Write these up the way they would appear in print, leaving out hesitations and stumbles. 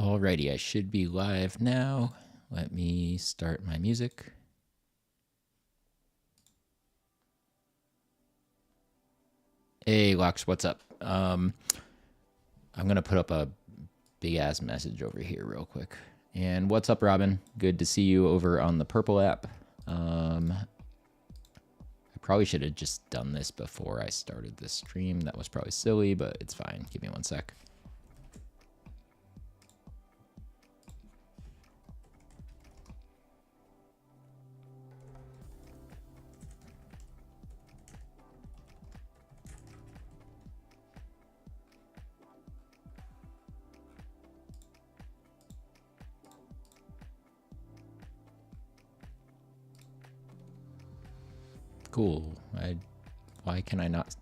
Alrighty, I should be live now. Let me start my music. Hey, Lux, what's up? I'm going to put up a big-ass message over here real quick. And what's up, Robin? Good to see you over on the Purple app. I probably should have just done this before I started this stream. That was probably silly, but it's fine. Give me one sec. Cool. Why can I not?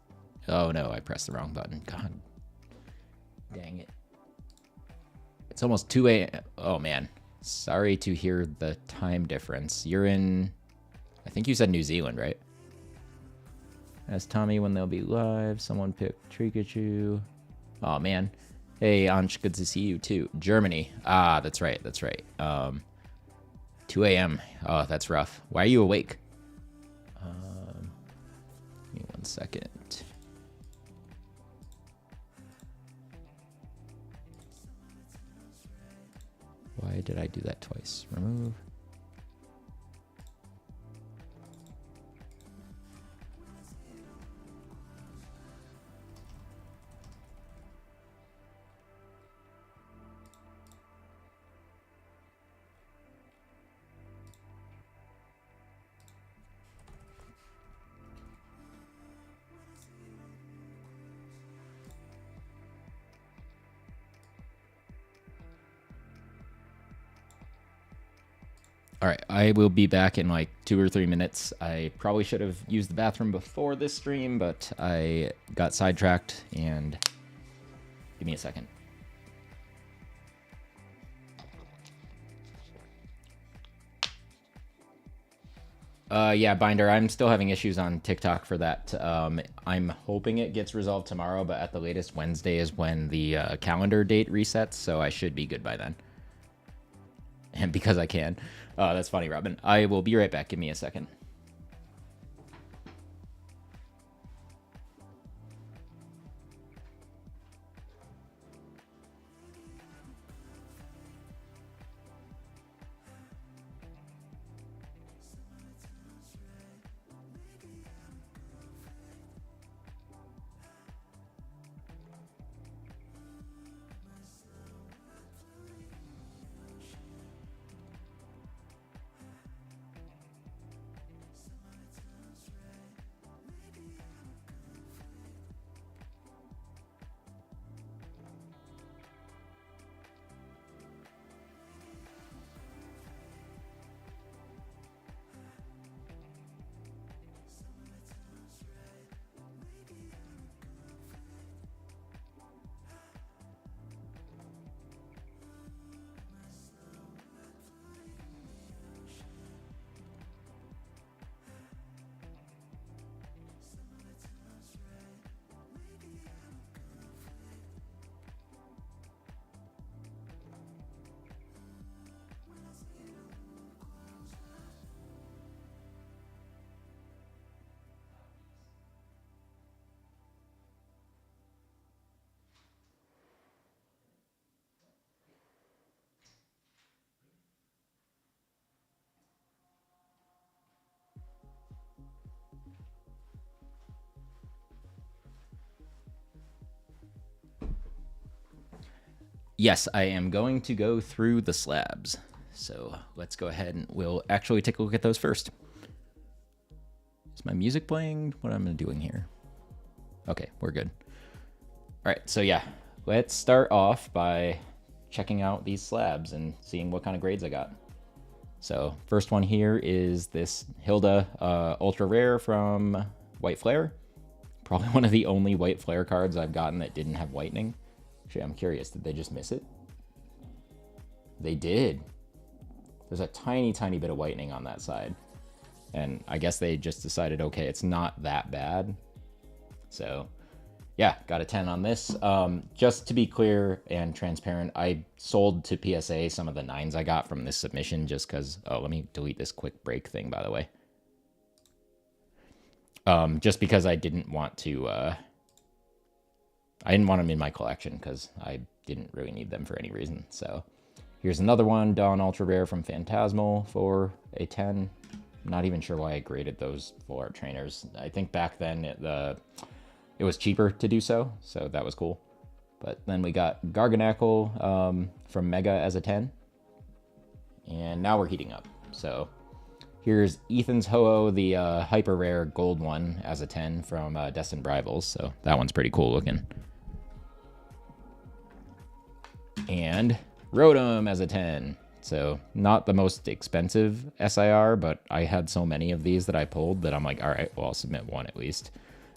Oh no, I pressed the wrong button. God dang it. It's almost 2 a.m. Oh man. Sorry to hear the time difference. You're in, I think you said New Zealand, right? Ask Tommy when they'll be live. Someone picked Trikachu. Oh man. Hey Ansh, good to see you too. Germany. Ah, that's right. That's right. 2 a.m. Oh, that's rough. Why are you awake? Give me 1 second. Why did I do that twice? Remove. All right, I will be back in like 2 or 3 minutes. I probably should have used the bathroom before this stream, but I got sidetracked, and give me a second. Yeah, Binder, I'm still having issues on TikTok for that. I'm hoping it gets resolved tomorrow, but at the latest, Wednesday is when the calendar date resets, so I should be good by then. And because I can. That's funny, Robin. I will be right back. Give me a second. Yes, I am going to go through the slabs. So let's go ahead and we'll actually take a look at those first. Is my music playing? What am I doing here? Okay, we're good. All right, so yeah, let's start off by checking out these slabs and seeing what kind of grades I got. So first one here is this Hilda Ultra Rare from White Flare. Probably one of the only White Flare cards I've gotten that didn't have whitening. Actually, I'm curious, did they just miss it? They did. There's a tiny, tiny bit of whitening on that side. And I guess they just decided, okay, it's not that bad. So Yeah, got a 10 on this. Just to be clear and transparent, I sold to PSA some of the 9s I got from this submission just because... Oh, let me delete this quick break thing, by the way. Just because I didn't want to... I didn't want them in my collection because I didn't really need them for any reason. So here's another one, Dawn Ultra Rare from Phantasmal for a 10. I'm not even sure why I graded those full art trainers. I think back then it was cheaper to do so that was cool. But then we got Garganackle from Mega as a 10. And now we're heating up. So here's Ethan's Ho-Oh, the hyper rare gold one as a 10 from Destined Rivals. So that one's pretty cool looking. And Rotom as a 10. So not the most expensive SIR, but I had so many of these that I pulled that I'm like, all right, well, I'll submit one at least.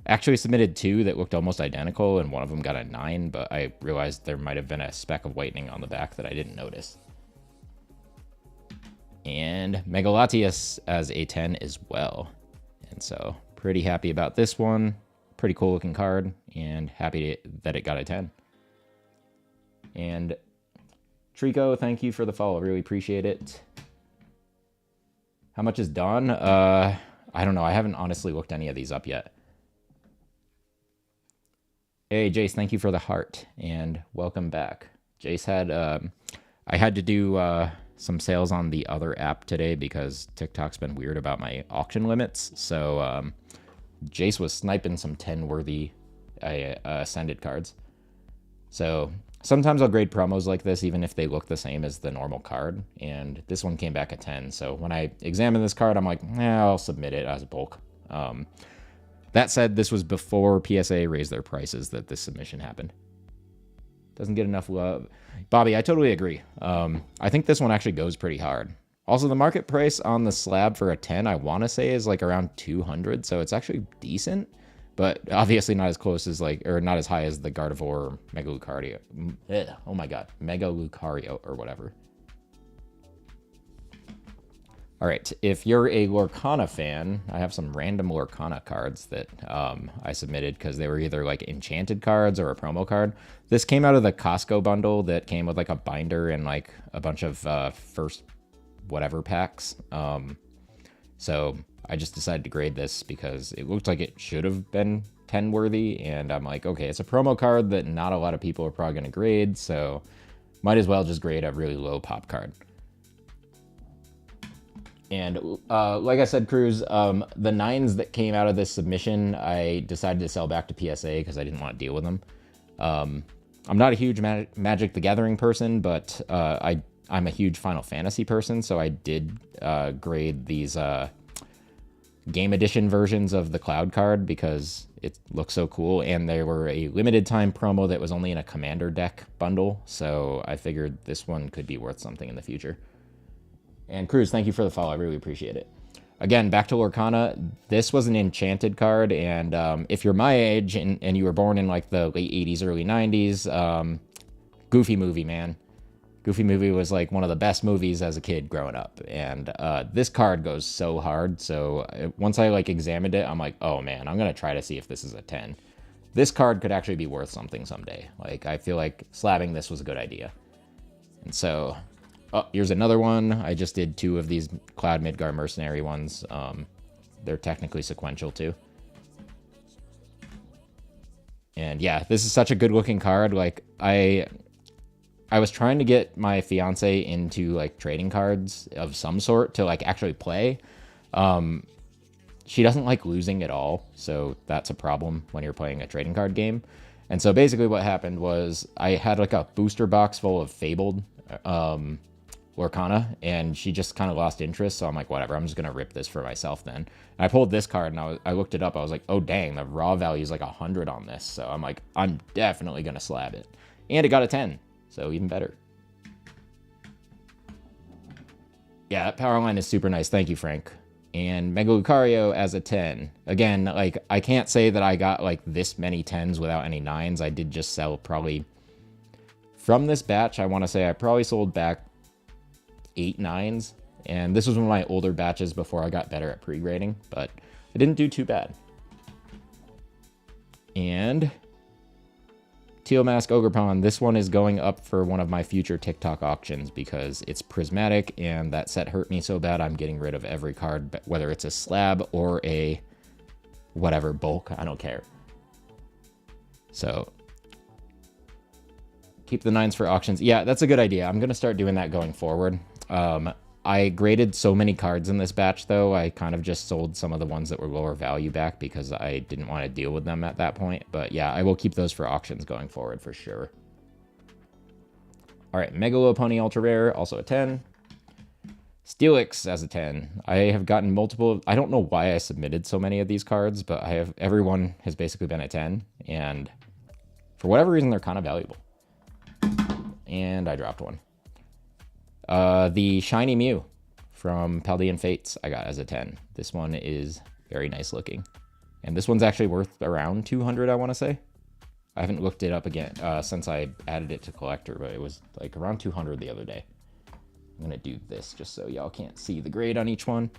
Actually submitted 2 that looked almost identical, and one of them got a 9, but I realized there might have been a speck of whitening on the back that I didn't notice. And Mega Latias as a 10 as well. And so pretty happy about this one. Pretty cool looking card, and happy that it got a 10. And Trico, thank you for the follow. Really appreciate it. How much is Dawn? I don't know. I haven't honestly looked any of these up yet. Hey, Jace, thank you for the heart, and welcome back. Jace had... I had to do some sales on the other app today because TikTok's been weird about my auction limits. So Jace was sniping some 10-worthy Ascended cards. So sometimes I'll grade promos like this, even if they look the same as the normal card. And this one came back a 10. So when I examine this card, I'm like, I'll submit it as a bulk. That said, this was before PSA raised their prices that this submission happened. Doesn't get enough love. Bobby, I totally agree. I think this one actually goes pretty hard. Also, the market price on the slab for a 10, I want to say, is like around 200. So it's actually decent. But obviously not as close as or not as high as the Gardevoir or Mega Lucario. Oh my god, Mega Lucario or whatever. All right, if you're a Lorcana fan, I have some random Lorcana cards that I submitted because they were either like enchanted cards or a promo card. This came out of the Costco bundle that came with like a binder and like a bunch of first whatever packs. So I just decided to grade this because it looked like it should have been 10 worthy. And I'm like, okay, it's a promo card that not a lot of people are probably going to grade. So might as well just grade a really low pop card. And like I said, Cruz, the 9s that came out of this submission, I decided to sell back to PSA because I didn't want to deal with them. I'm not a huge Magic the Gathering person, but I'm a huge Final Fantasy person, so I did grade these game edition versions of the Cloud card because it looks so cool, and they were a limited time promo that was only in a Commander deck bundle, so I figured this one could be worth something in the future. And Cruz, thank you for the follow. I really appreciate it. Again, back to Lorcana. This was an enchanted card, and if you're my age and you were born in like the late 80s, early 90s, Goofy movie, man. Goofy movie was like one of the best movies as a kid growing up, and this card goes so hard. So once I like examined it, I'm like, oh man, I'm gonna try to see if this is a 10. This card could actually be worth something someday. Like I feel like slabbing this was a good idea. And so, oh, here's another one. I just did 2 of these Cloud Midgar Mercenary ones. They're technically sequential too. And yeah, this is such a good looking card. Like I was trying to get my fiance into like trading cards of some sort to like actually play. She doesn't like losing at all, so that's a problem when you're playing a trading card game. And so basically what happened was I had like a booster box full of Fabled Lorcana, and she just kind of lost interest, so I'm like, whatever, I'm just gonna rip this for myself then. And I pulled this card, and I looked it up, I was like, oh dang, the raw value is like 100 on this, so I'm like, I'm definitely gonna slab it. And it got a 10. So even better. Yeah, that power line is super nice. Thank you, Frank. And Mega Lucario as a 10. Again, like I can't say that I got like this many 10s without any 9s. I did just sell probably from this batch. I want to say I probably sold back 8 9s. And this was one of my older batches before I got better at pre-grading, but I didn't do too bad. And Teal Mask Ogerpon. This one is going up for one of my future TikTok auctions because it's prismatic, and that set hurt me so bad I'm getting rid of every card, whether it's a slab or a whatever bulk. I don't care. So keep the 9s for auctions. Yeah, that's a good idea. I'm going to start doing that going forward. I graded so many cards in this batch, though. I kind of just sold some of the ones that were lower value back because I didn't want to deal with them at that point. But yeah, I will keep those for auctions going forward for sure. All right, Mega Lopunny Ultra Rare, also a 10. Steelix as a 10. I have gotten multiple. I don't know why I submitted so many of these cards, but everyone has basically been a 10. And for whatever reason, they're kind of valuable. And I dropped one. The Shiny Mew from Paldean Fates I got as a 10. This one is very nice looking. And this one's actually worth around 200, I want to say. I haven't looked it up again since I added it to collector, but it was like around 200 the other day. I'm going to do this just so y'all can't see the grade on each one.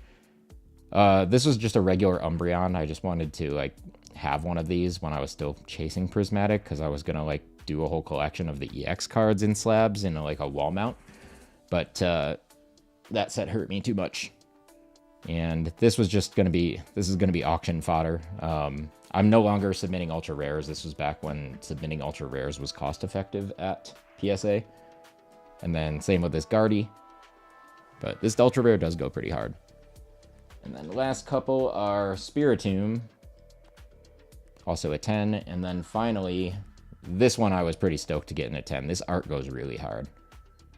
This was just a regular Umbreon. I just wanted to like have one of these when I was still chasing Prismatic because I was going to like do a whole collection of the EX cards in slabs in like a wall mount. But that set hurt me too much. And this was just going to be, auction fodder. I'm no longer submitting ultra rares. This was back when submitting ultra rares was cost effective at PSA. And then same with this Guardy. But this ultra rare does go pretty hard. And then the last couple are Spiritomb, also a 10. And then finally, this one I was pretty stoked to get in a 10. This art goes really hard.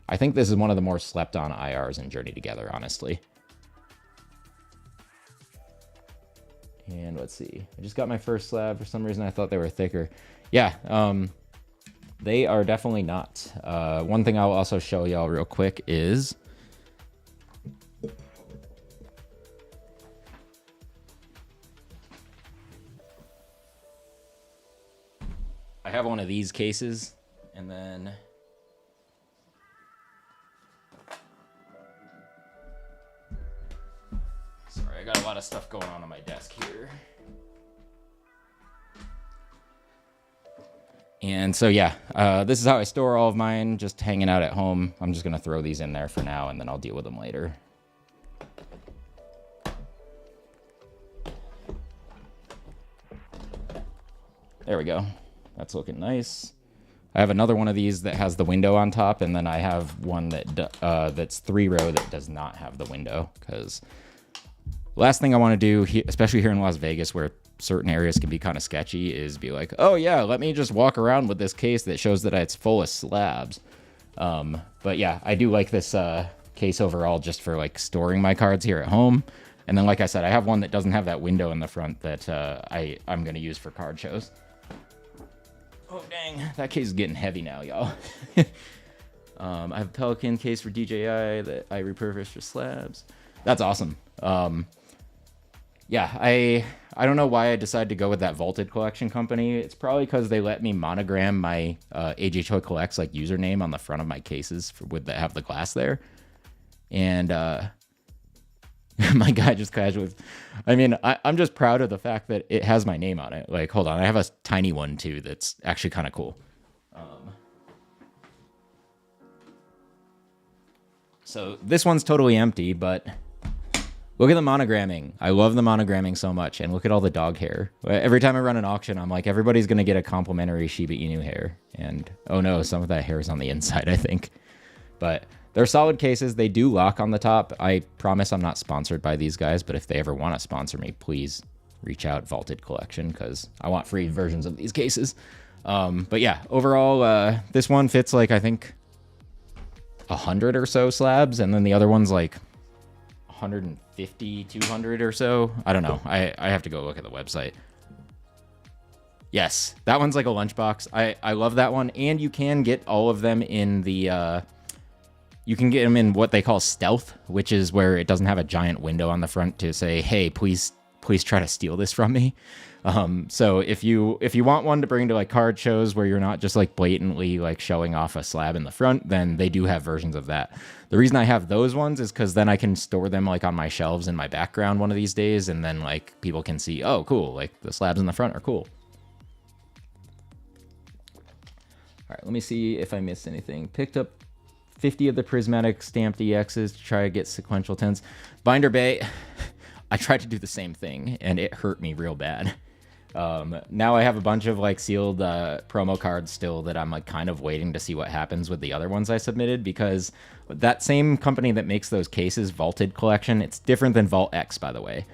I think this is one of the more slept on IRs in Journey Together, honestly. And let's see. I just got my first slab. For some reason, I thought they were thicker. Yeah, they are definitely not. One thing I'll also show y'all real quick is... I have one of these cases, and then... Sorry, I got a lot of stuff going on my desk here. And so, yeah, this is how I store all of mine, just hanging out at home. I'm just going to throw these in there for now, and then I'll deal with them later. There we go. That's looking nice. I have another one of these that has the window on top, and then I have one that that's 3-row that does not have the window, because last thing I want to do, especially here in Las Vegas, where certain areas can be kind of sketchy, is be like, oh yeah, let me just walk around with this case that shows that it's full of slabs. But yeah, I do like this case overall just for like storing my cards here at home. And then, like I said, I have one that doesn't have that window in the front that I'm going to use for card shows. Oh, dang. That case is getting heavy now, y'all. I have a Pelican case for DJI that I repurposed for slabs. That's awesome. Yeah, I don't know why I decided to go with that Vaulted Collection company. It's probably because they let me monogram my AJ Toy Collects like username on the front of my cases that have the glass there. And my guy just casually... I mean, I'm just proud of the fact that it has my name on it. Like, hold on, I have a tiny one too that's actually kind of cool. So this one's totally empty, but... Look at the monogramming. I love the monogramming so much. And look at all the dog hair. Every time I run an auction, I'm like, everybody's going to get a complimentary Shiba Inu hair. And, oh no, some of that hair is on the inside, I think. But they're solid cases. They do lock on the top. I promise I'm not sponsored by these guys, but if they ever want to sponsor me, please reach out, Vaulted Collection, because I want free versions of these cases. But yeah, overall, this one fits like, I think, 100 or so slabs. And then the other one's like 150, 200 or so. I don't know. I have to go look at the website. Yes, that one's like a lunchbox. I love that one. And you can get all of them in the... you can get them in what they call stealth, which is where it doesn't have a giant window on the front to say, hey, please try to steal this from me. So if you want one to bring to like card shows where you're not just like blatantly like showing off a slab in the front, then they do have versions of that. The reason I have those ones is because then I can store them like on my shelves in my background one of these days, and then like people can see, oh cool, like the slabs in the front are cool. All right, let me see if I missed anything. Picked up 50 of the prismatic stamped EXs to try to get sequential 10s. Binder Bay, I tried to do the same thing, and it hurt me real bad. Now I have a bunch of like sealed promo cards still that I'm like kind of waiting to see what happens with the other ones I submitted, because that same company that makes those cases, Vaulted Collection, it's different than Vault X, by the way.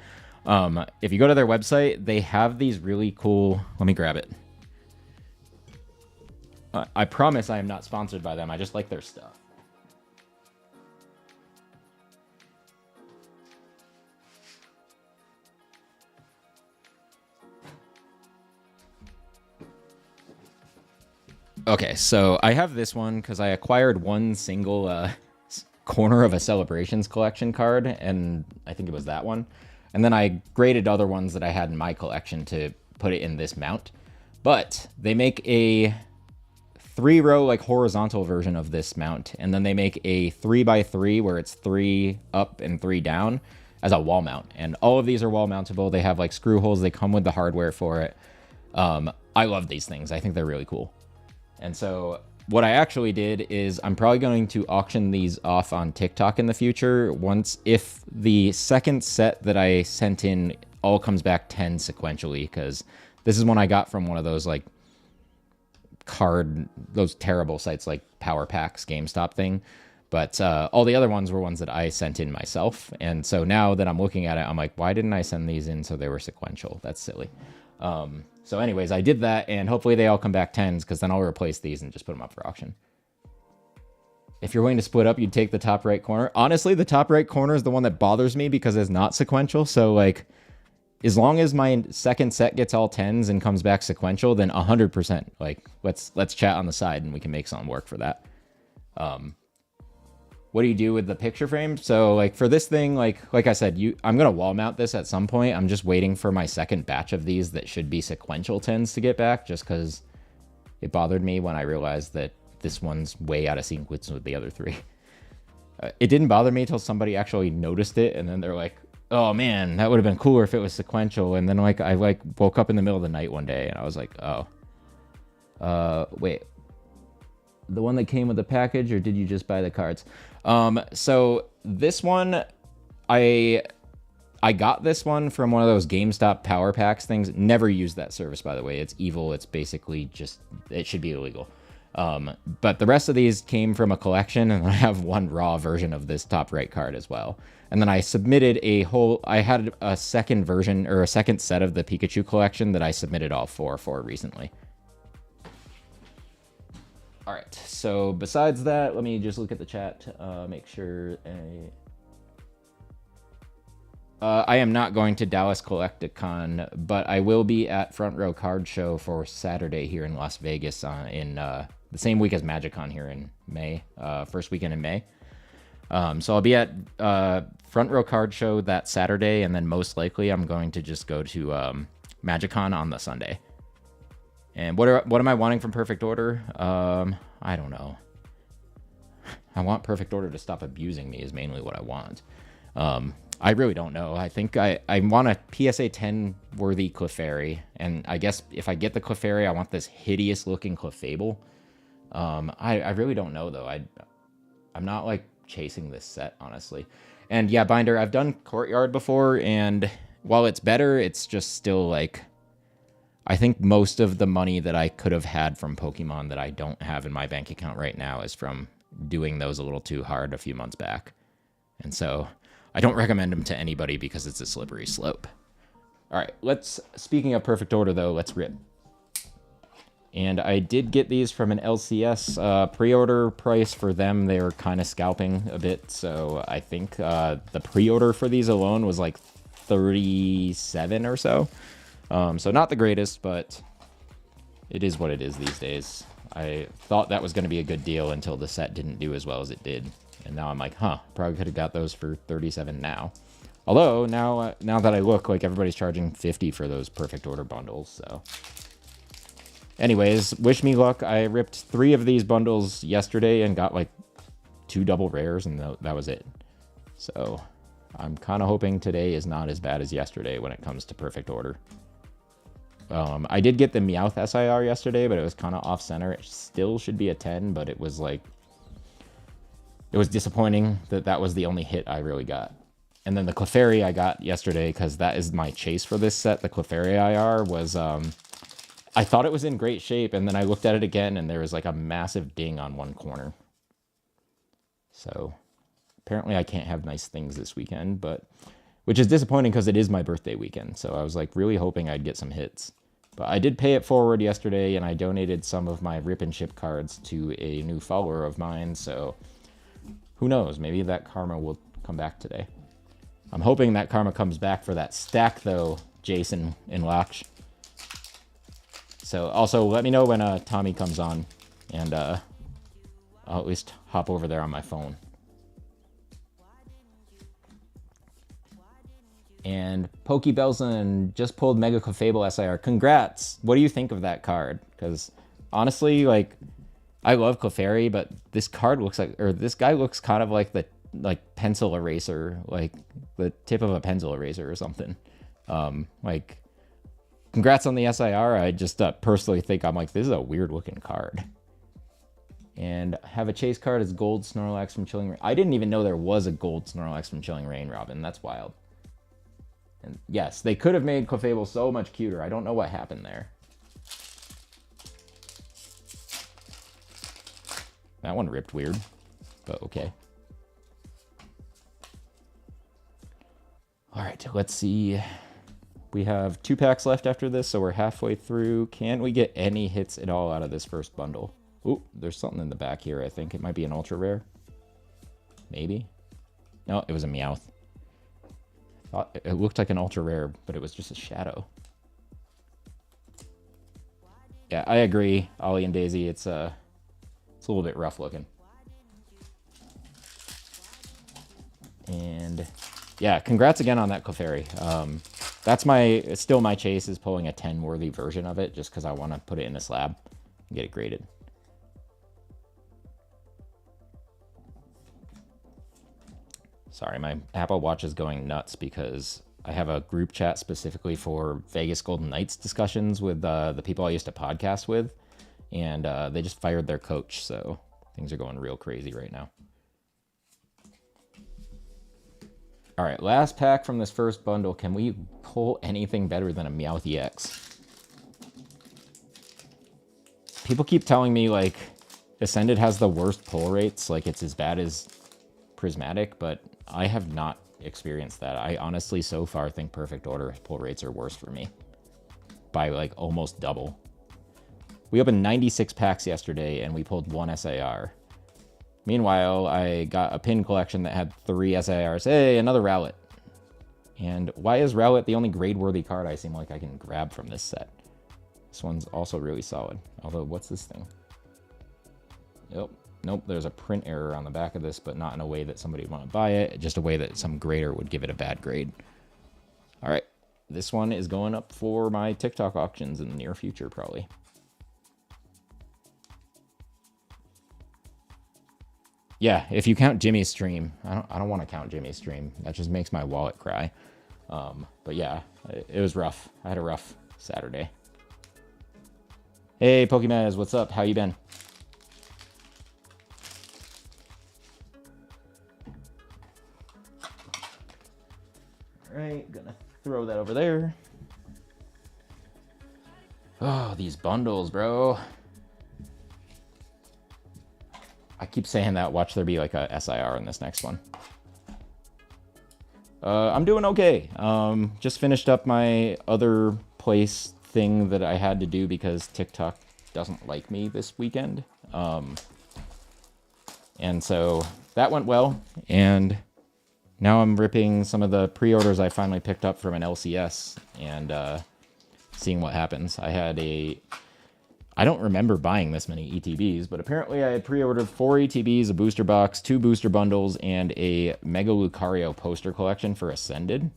If you go to their website, they have these really cool... Let me grab it. I promise I am not sponsored by them. I just like their stuff. Okay, so I have this one because I acquired one single corner of a Celebrations collection card, and I think it was that one. And then I graded other ones that I had in my collection to put it in this mount. But they make a 3-row like horizontal version of this mount, and then they make a 3x3 where it's 3 up and 3 down as a wall mount. And all of these are wall mountable. They have like screw holes. They come with the hardware for it. I love these things. I think they're really cool. And so what I actually did is I'm probably going to auction these off on TikTok in the future if the second set that I sent in all comes back 10 sequentially, because this is one I got from one of those like those terrible sites like Power Packs, GameStop thing. But all the other ones were ones that I sent in myself. And so now that I'm looking at it, I'm like, why didn't I send these in so they were sequential? That's silly. So anyways, I did that, and hopefully they all come back 10s, because then I'll replace these and just put them up for auction. If you're willing to split up, you'd take the top right corner. Honestly, the top right corner is the one that bothers me because it's not sequential. So like, as long as my second set gets all 10s and comes back sequential, then 100%. Like, let's chat on the side and we can make something work for that. What do you do with the picture frame? So like for this thing, like I said, I'm gonna wall mount this at some point. I'm just waiting for my second batch of these that should be sequential 10s to get back, just because it bothered me when I realized that this one's way out of sequence with the other 3. It didn't bother me until somebody actually noticed it, and then they're like, oh man, that would have been cooler if it was sequential. And then like I like woke up in the middle of the night one day and I was like, oh, wait, the one that came with the package, or did you just buy the cards? So this one, I got this one from one of those GameStop Power Packs things. Never used that service, by the way. It's evil. It's basically just, it should be illegal. But the rest of these came from a collection, and I have one raw version of this top right card as well. And then I submitted I had a second version, or a second set of the Pikachu collection that I submitted all for recently. All right, so besides that, let me just look at the chat, make sure. I am not going to Dallas Collecticon, but I will be at Front Row Card Show for Saturday here in Las Vegas in the same week as MagicCon here in May, first weekend in May. So I'll be at Front Row Card Show that Saturday, and then most likely I'm going to just go to MagicCon on the Sunday. And what am I wanting from Perfect Order? I don't know. I want Perfect Order to stop abusing me is mainly what I want. I really don't know. I think I want a PSA 10 worthy Clefairy, and I guess if I get the Clefairy, I want this hideous looking Clefable. I really don't know though. I'm not like chasing this set, honestly. And yeah, Binder, I've done Courtyard before, and while it's better, it's just still like, I think most of the money that I could have had from Pokemon that I don't have in my bank account right now is from doing those a little too hard a few months back. And so I don't recommend them to anybody because it's a slippery slope. All right, speaking of Perfect Order though, let's rip. And I did get these from an LCS pre-order price for them. They were kind of scalping a bit. So I think the pre-order for these alone was like 37 or so. So not the greatest, but it is what it is these days. I thought that was going to be a good deal until the set didn't do as well as it did. And now I'm like, probably could have got those for 37 now. Although now that I look, like everybody's charging 50 for those Perfect Order bundles. So anyways, wish me luck. I ripped 3 of these bundles yesterday and got like 2 double rares, and that was it. So I'm kind of hoping today is not as bad as yesterday when it comes to Perfect Order. I did get the Meowth SIR yesterday, but it was kind of off center. It still should be a 10, but it was like, it was disappointing that that was the only hit I really got. And then the Clefairy I got yesterday, because that is my chase for this set. The Clefairy IR was, I thought it was in great shape, and then I looked at it again, and there was like a massive ding on one corner. So apparently I can't have nice things this weekend, but which is disappointing because it is my birthday weekend. So I was like really hoping I'd get some hits. But I did pay it forward yesterday, and I donated some of my Rip and Ship cards to a new follower of mine. So who knows? Maybe that karma will come back today. I'm hoping that karma comes back for that stack, though, Jason and Lach. So also let me know when Tommy comes on, and I'll at least hop over there on my phone. And Pokebelson just pulled Mega Clefable SIR. Congrats! What do you think of that card? Because honestly, like, I love Clefairy, but this card looks like, or this guy looks kind of like the pencil eraser, like the tip of a pencil eraser or something. Like, congrats on the SIR. I just personally think I'm like, this is a weird looking card. And have a chase card as Gold Snorlax from Chilling Rain. I didn't even know there was a Gold Snorlax from Chilling Rain, Robin. That's wild. And yes, they could have made Clefable so much cuter. I don't know what happened there. That one ripped weird, but okay. All right, let's see. We have 2 packs left after this, so we're halfway through. Can we get any hits at all out of this first bundle? Ooh, there's something in the back here, I think. It might be an ultra rare. Maybe. No, it was a Meowth. Thought it looked like an ultra rare, but it was just a shadow. Yeah, I agree, Ollie and Daisy. It's a little bit rough looking. And yeah, congrats again on that Clefairy. That's still my chase, is pulling a 10 worthy version of it, just because I want to put it in a slab and get it graded. Sorry, my Apple Watch is going nuts because I have a group chat specifically for Vegas Golden Knights discussions with the people I used to podcast with, and they just fired their coach, so things are going real crazy right now. All right, last pack from this first bundle. Can we pull anything better than a Meowth EX? People keep telling me, like, Ascended has the worst pull rates, like it's as bad as Prismatic, but I have not experienced that. I honestly, so far, think Perfect Order pull rates are worse for me by, like, almost double. We opened 96 packs yesterday, and we pulled 1 SIR. Meanwhile, I got a pin collection that had 3 SIRs. Hey, another Rowlet. And why is Rowlet the only grade-worthy card I seem like I can grab from this set? This one's also really solid. Although, what's this thing? Nope, there's a print error on the back of this, but not in a way that somebody would want to buy it. Just a way that some grader would give it a bad grade. All right, this one is going up for my TikTok auctions in the near future, probably. Yeah, if you count Jimmy's stream, I don't want to count Jimmy's stream. That just makes my wallet cry. But yeah, it was rough. I had a rough Saturday. Hey, Pokemaz, what's up? How you been? All right, gonna throw that over there. Oh, these bundles, bro. I keep saying that. Watch there be like a SIR in this next one. I'm doing okay. Just finished up my other place thing that I had to do because TikTok doesn't like me this weekend. And so that went well. And now I'm ripping some of the pre-orders I finally picked up from an LCS and seeing what happens. I don't remember buying this many ETBs, but apparently I had pre-ordered 4 ETBs, a booster box, 2 booster bundles, and a Mega Lucario poster collection for Ascended.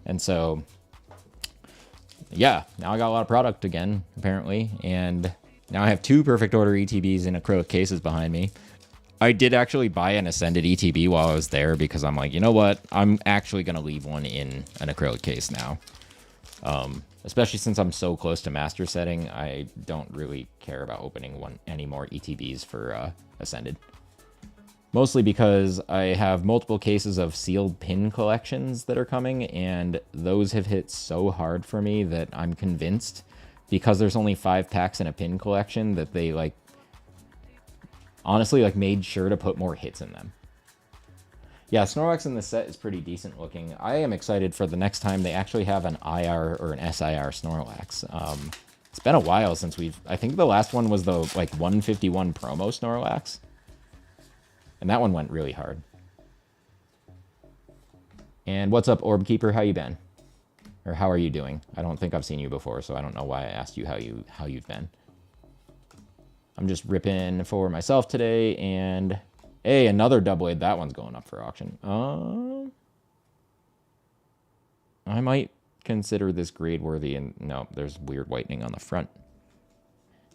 And so, yeah, now I got a lot of product again, apparently. And now I have 2 Perfect Order ETBs in acrylic cases behind me. I did actually buy an Ascended ETB while I was there because I'm like, you know what? I'm actually going to leave one in an acrylic case now. Especially since I'm so close to master setting, I don't really care about opening any more ETBs for Ascended. Mostly because I have multiple cases of sealed pin collections that are coming, and those have hit so hard for me that I'm convinced, because there's only 5 packs in a pin collection, that they, like, honestly, like, made sure to put more hits in them. Yeah, Snorlax in the set is pretty decent looking. I am excited for the next time they actually have an IR or an SIR Snorlax. It's been a while since I think the last one was the, like, 151 promo Snorlax. And that one went really hard. And what's up, Orb Keeper? How you been? Or how are you doing? I don't think I've seen you before, so I don't know why I asked you how you've been. I'm just ripping for myself today, and hey, another Doublade. That one's going up for auction. I might consider this grade worthy, and no, there's weird whitening on the front.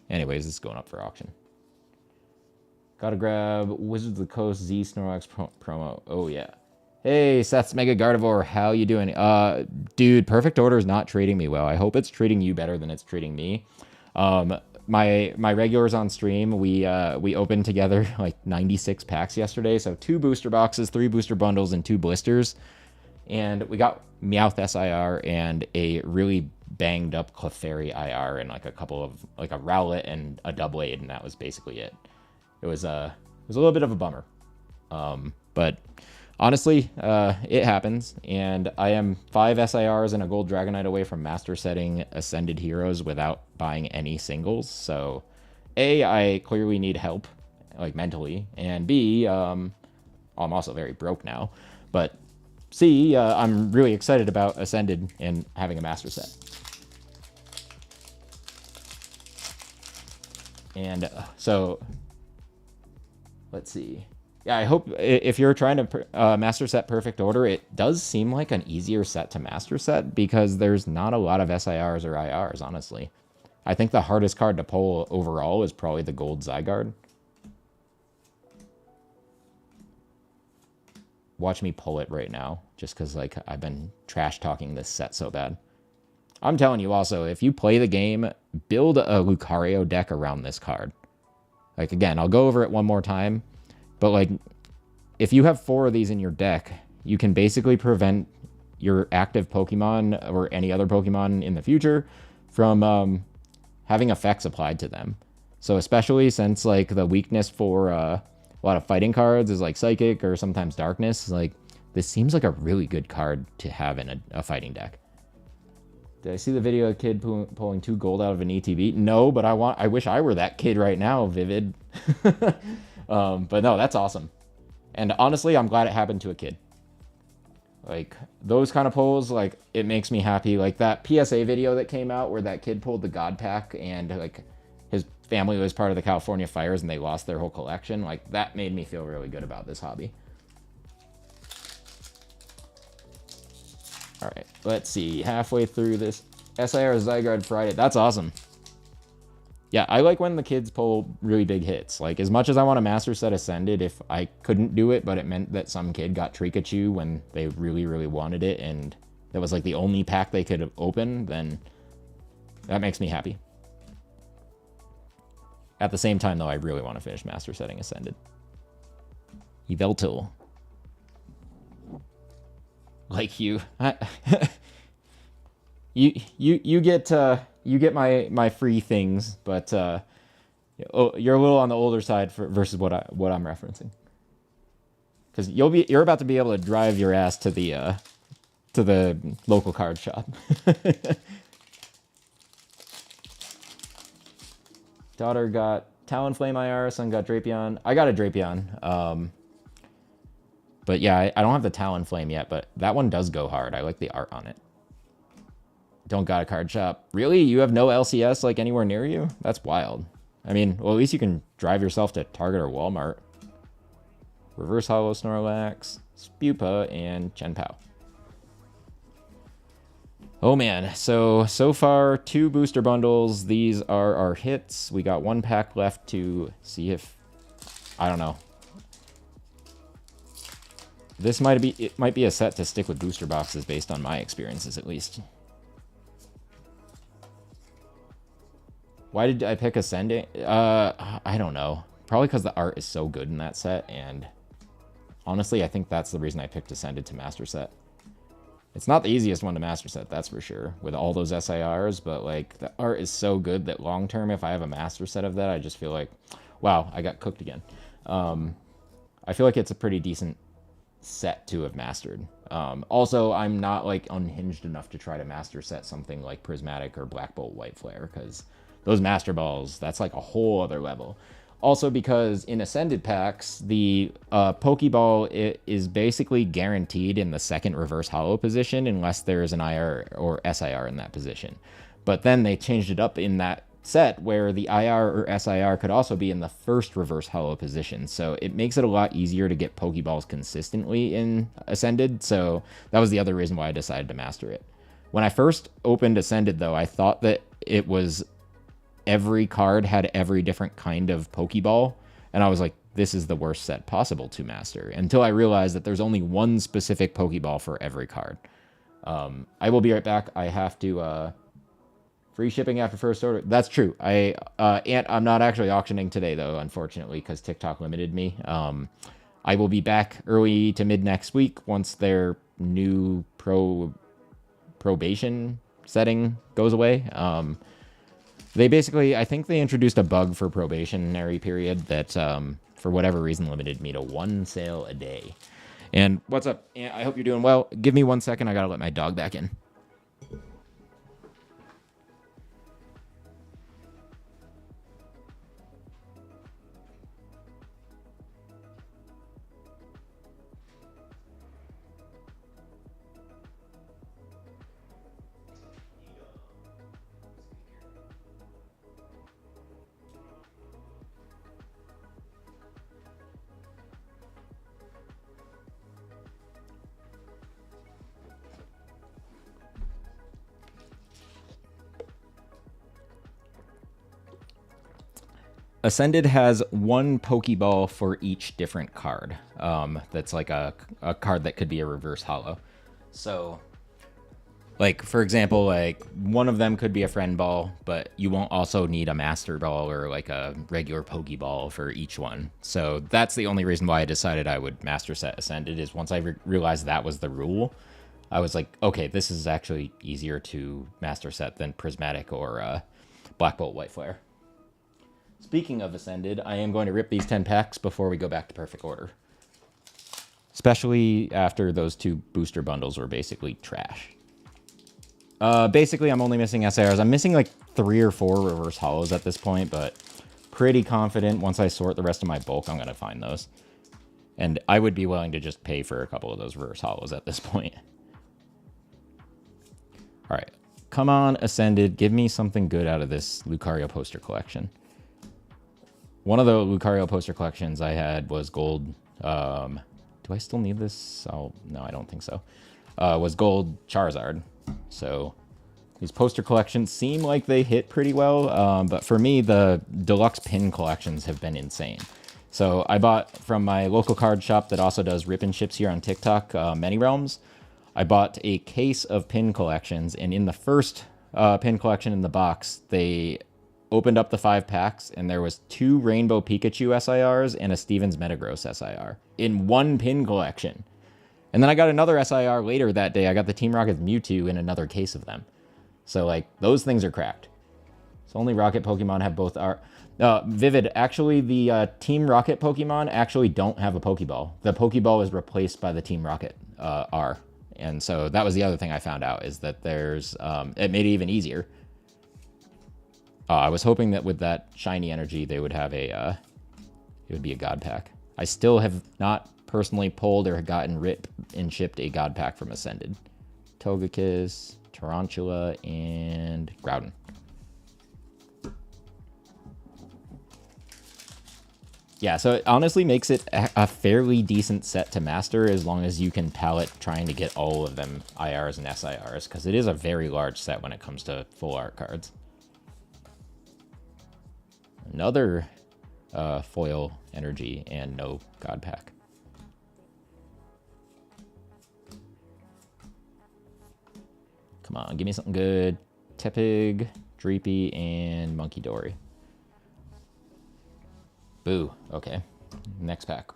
Anyways, this is going up for auction. Gotta grab Wizards of the Coast Z Snorlax promo. Oh, yeah. Hey, Seth's Mega Gardevoir. How you doing? Dude, Perfect Order is not treating me well. I hope it's treating you better than it's treating me. My regulars on stream, we opened together like 96 packs yesterday. So 2 booster boxes, 3 booster bundles, and 2 blisters. And we got Meowth SIR and a really banged up Clefairy IR and like a couple of, like a Rowlet and a Doublade, and that was basically it. It was a little bit of a bummer. But honestly, it happens, and I am 5 SIRs and a Gold Dragonite away from master setting Ascended Heroes without buying any singles. So, A, I clearly need help, like mentally, and B, I'm also very broke now. But C, I'm really excited about Ascended and having a master set. And so, let's see. Yeah, I hope if you're trying to master set Perfect Order, it does seem like an easier set to master set because there's not a lot of SIRs or IRs, honestly. I think the hardest card to pull overall is probably the Gold Zygarde. Watch me pull it right now, just because like I've been trash talking this set so bad. I'm telling you also, if you play the game, build a Lucario deck around this card. Like, again, I'll go over it one more time, but like, if you have 4 of these in your deck, you can basically prevent your active Pokemon or any other Pokemon in the future from having effects applied to them. So especially since like the weakness for a lot of fighting cards is like Psychic or sometimes Darkness, like this seems like a really good card to have in a fighting deck. Did I see the video of a kid pulling 2 gold out of an ETB? No, but I wish I were that kid right now, Vivid. But no, that's awesome. And honestly, I'm glad it happened to a kid. Like, those kind of pulls, like, it makes me happy. Like, that PSA video that came out where that kid pulled the God Pack and, like, his family was part of the California fires and they lost their whole collection. Like, that made me feel really good about this hobby. All right, let's see. Halfway through this SIR Zygarde Friday. That's awesome. Yeah, I like when the kids pull really big hits. Like, as much as I want a master set Ascended, if I couldn't do it, but it meant that some kid got Trikachu when they really, really wanted it, and that was like the only pack they could open, then that makes me happy. At the same time, though, I really want to finish master setting Ascended. Yveltal. Like you. You get my free things, but you're a little on the older side versus what I'm referencing. Because you're about to be able to drive your ass to the local card shop. Daughter got Talonflame IR, son got Drapion. I got a Drapion. But yeah, I don't have the Talonflame yet, but that one does go hard. I like the art on it. Don't got a card shop. Really? You have no LCS like anywhere near you? That's wild. I mean, well, at least you can drive yourself to Target or Walmart. Reverse Hollow Snorlax, Spupa, and Chenpao. Oh man, so far 2 booster bundles. These are our hits. We got 1 pack left to see if, I don't know. It might be a set to stick with booster boxes based on my experiences at least. Why did I pick Ascending? I don't know. Probably because the art is so good in that set, and honestly, I think that's the reason I picked Ascended to master set. It's not the easiest one to master set, that's for sure, with all those SIRs, but like the art is so good that long term, if I have a master set of that, I just feel like, wow, I got cooked again. I feel like it's a pretty decent set to have mastered. Also, I'm not like unhinged enough to try to master set something like Prismatic or Black Bolt White Flare, because those master balls, that's like a whole other level. Also, because in Ascended packs, the Pokeball is basically guaranteed in the second reverse hollow position unless there is an IR or SIR in that position. But then they changed it up in that set where the IR or SIR could also be in the first reverse hollow position. So it makes it a lot easier to get Pokeballs consistently in Ascended. So that was the other reason why I decided to master it. When I first opened Ascended, though, I thought that it was every card had every different kind of Pokeball. And I was like, this is the worst set possible to master, until I realized that there's only one specific Pokeball for every card. I will be right back. I have to... free shipping after first order. That's true. I'm not actually auctioning today, though, unfortunately, because TikTok limited me. I will be back early to mid next week once their new probation setting goes away. They basically, I think they introduced a bug for probationary period that, for whatever reason, limited me to one sale a day. And what's up? I hope you're doing well. Give me 1 second. I gotta let my dog back in. Ascended has one Pokeball for each different card. That's like a card that could be a reverse hollow. So, like, for example, like one of them could be a friend ball, but you won't also need a master ball or like a regular Pokeball for each one. So that's the only reason why I decided I would master set Ascended, is once I realized that was the rule, I was like, okay, this is actually easier to master set than Prismatic or Black Bolt White Flare. Speaking of Ascended, I am going to rip these 10 packs before we go back to perfect order. Especially after those two booster bundles were basically trash. Basically, I'm only missing SIRs. I'm missing like 3 or 4 reverse hollows at this point, but pretty confident once I sort the rest of my bulk, I'm going to find those. And I would be willing to just pay for a couple of those reverse hollows at this point. All right. Come on, Ascended. Give me something good out of this Lucario poster collection. One of the Lucario poster collections I had was gold. Do I still need this? Oh, no, I don't think so. Was gold Charizard. So these poster collections seem like they hit pretty well. But for me, the deluxe pin collections have been insane. So I bought from my local card shop that also does rip and ships here on TikTok, Many Realms. I bought a case of pin collections, and in the first pin collection in the box, they opened up the 5 packs, and there was 2 Rainbow Pikachu SIRs and a Stevens Metagross SIR in one pin collection. And then I got another SIR later that day. I got the Team Rocket Mewtwo in another case of them. So, like, those things are cracked. So only Rocket Pokemon have both R. Vivid, actually, the Team Rocket Pokemon actually don't have a Pokeball. The Pokeball is replaced by the Team Rocket R. And so that was the other thing I found out, is that there's, it made it even easier. I was hoping that with that shiny energy, they would have a, it would be a God pack. I still have not personally pulled or gotten ripped and shipped a God pack from Ascended. Togekiss, Tarantula, and Groudon. Yeah, so it honestly makes it a fairly decent set to master, as long as you can palette trying to get all of them IRs and SIRs, because it is a very large set when it comes to full art cards. Another foil energy and no God pack. Come on, give me something good. Tepig, Dreepy, and Monkey Dory. Boo. Okay. Next pack.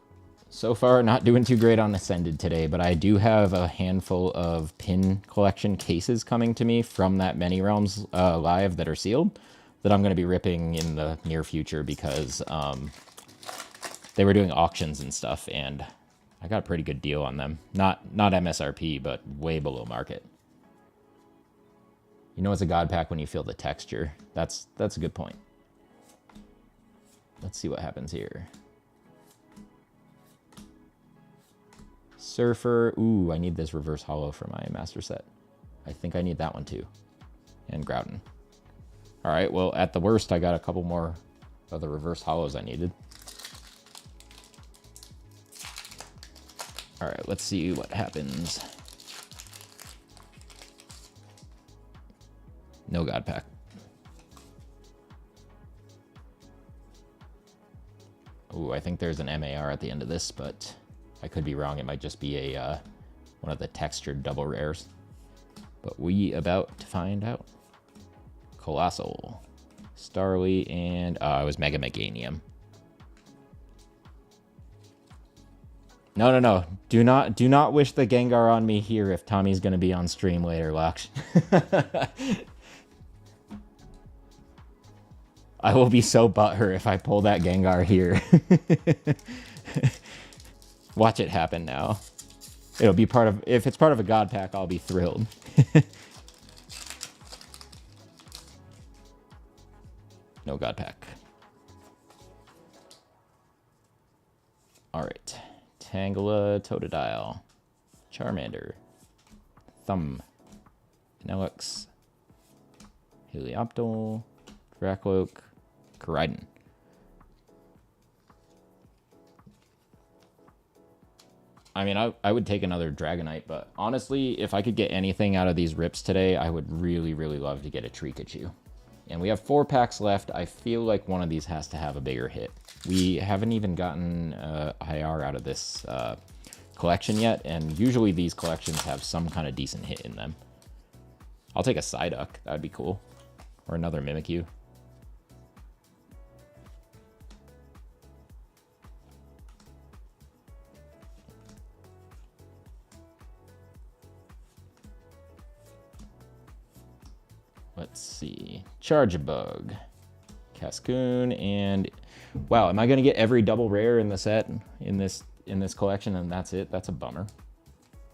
So far, not doing too great on Ascended today, but I do have a handful of pin collection cases coming to me from that Many Realms live that are sealed that I'm going to be ripping in the near future because they were doing auctions and stuff, and I got a pretty good deal on them. Not MSRP, but way below market. You know it's a God pack when you feel the texture. That's a good point. Let's see what happens here. Surfer. Ooh, I need this reverse hollow for my master set. I think I need that one too. And Groudon. All right, well, at the worst, I got a couple more of the reverse hollows I needed. All right, let's see what happens. No God pack. Ooh, I think there's an MAR at the end of this, but I could be wrong. It might just be a one of the textured double rares. But we about to find out. Colossal, Starly, and it was Mega Meganium. No. Do not wish the Gengar on me here if Tommy's gonna be on stream later, Laksh. I will be so butthurt if I pull that Gengar here. Watch it happen now. It'll be part of, if it's part of a God pack, I'll be thrilled. No God pack. All right. Tangela, Totodile, Charmander, Thumb, Vanillix, Helioptile, Dracloak, Koraidon. I mean, I would take another Dragonite, but honestly, if I could get anything out of these rips today, I would really, really love to get a Trikachu. And we have 4 packs left. I feel like one of these has to have a bigger hit. We haven't even gotten IR out of this collection yet, and usually these collections have some kind of decent hit in them. I'll take a Psyduck. That would be cool. Or another Mimikyu. Let's see. Charjabug, Cascoon, and wow, am I gonna get every double rare in the set in this collection? And that's it. That's a bummer.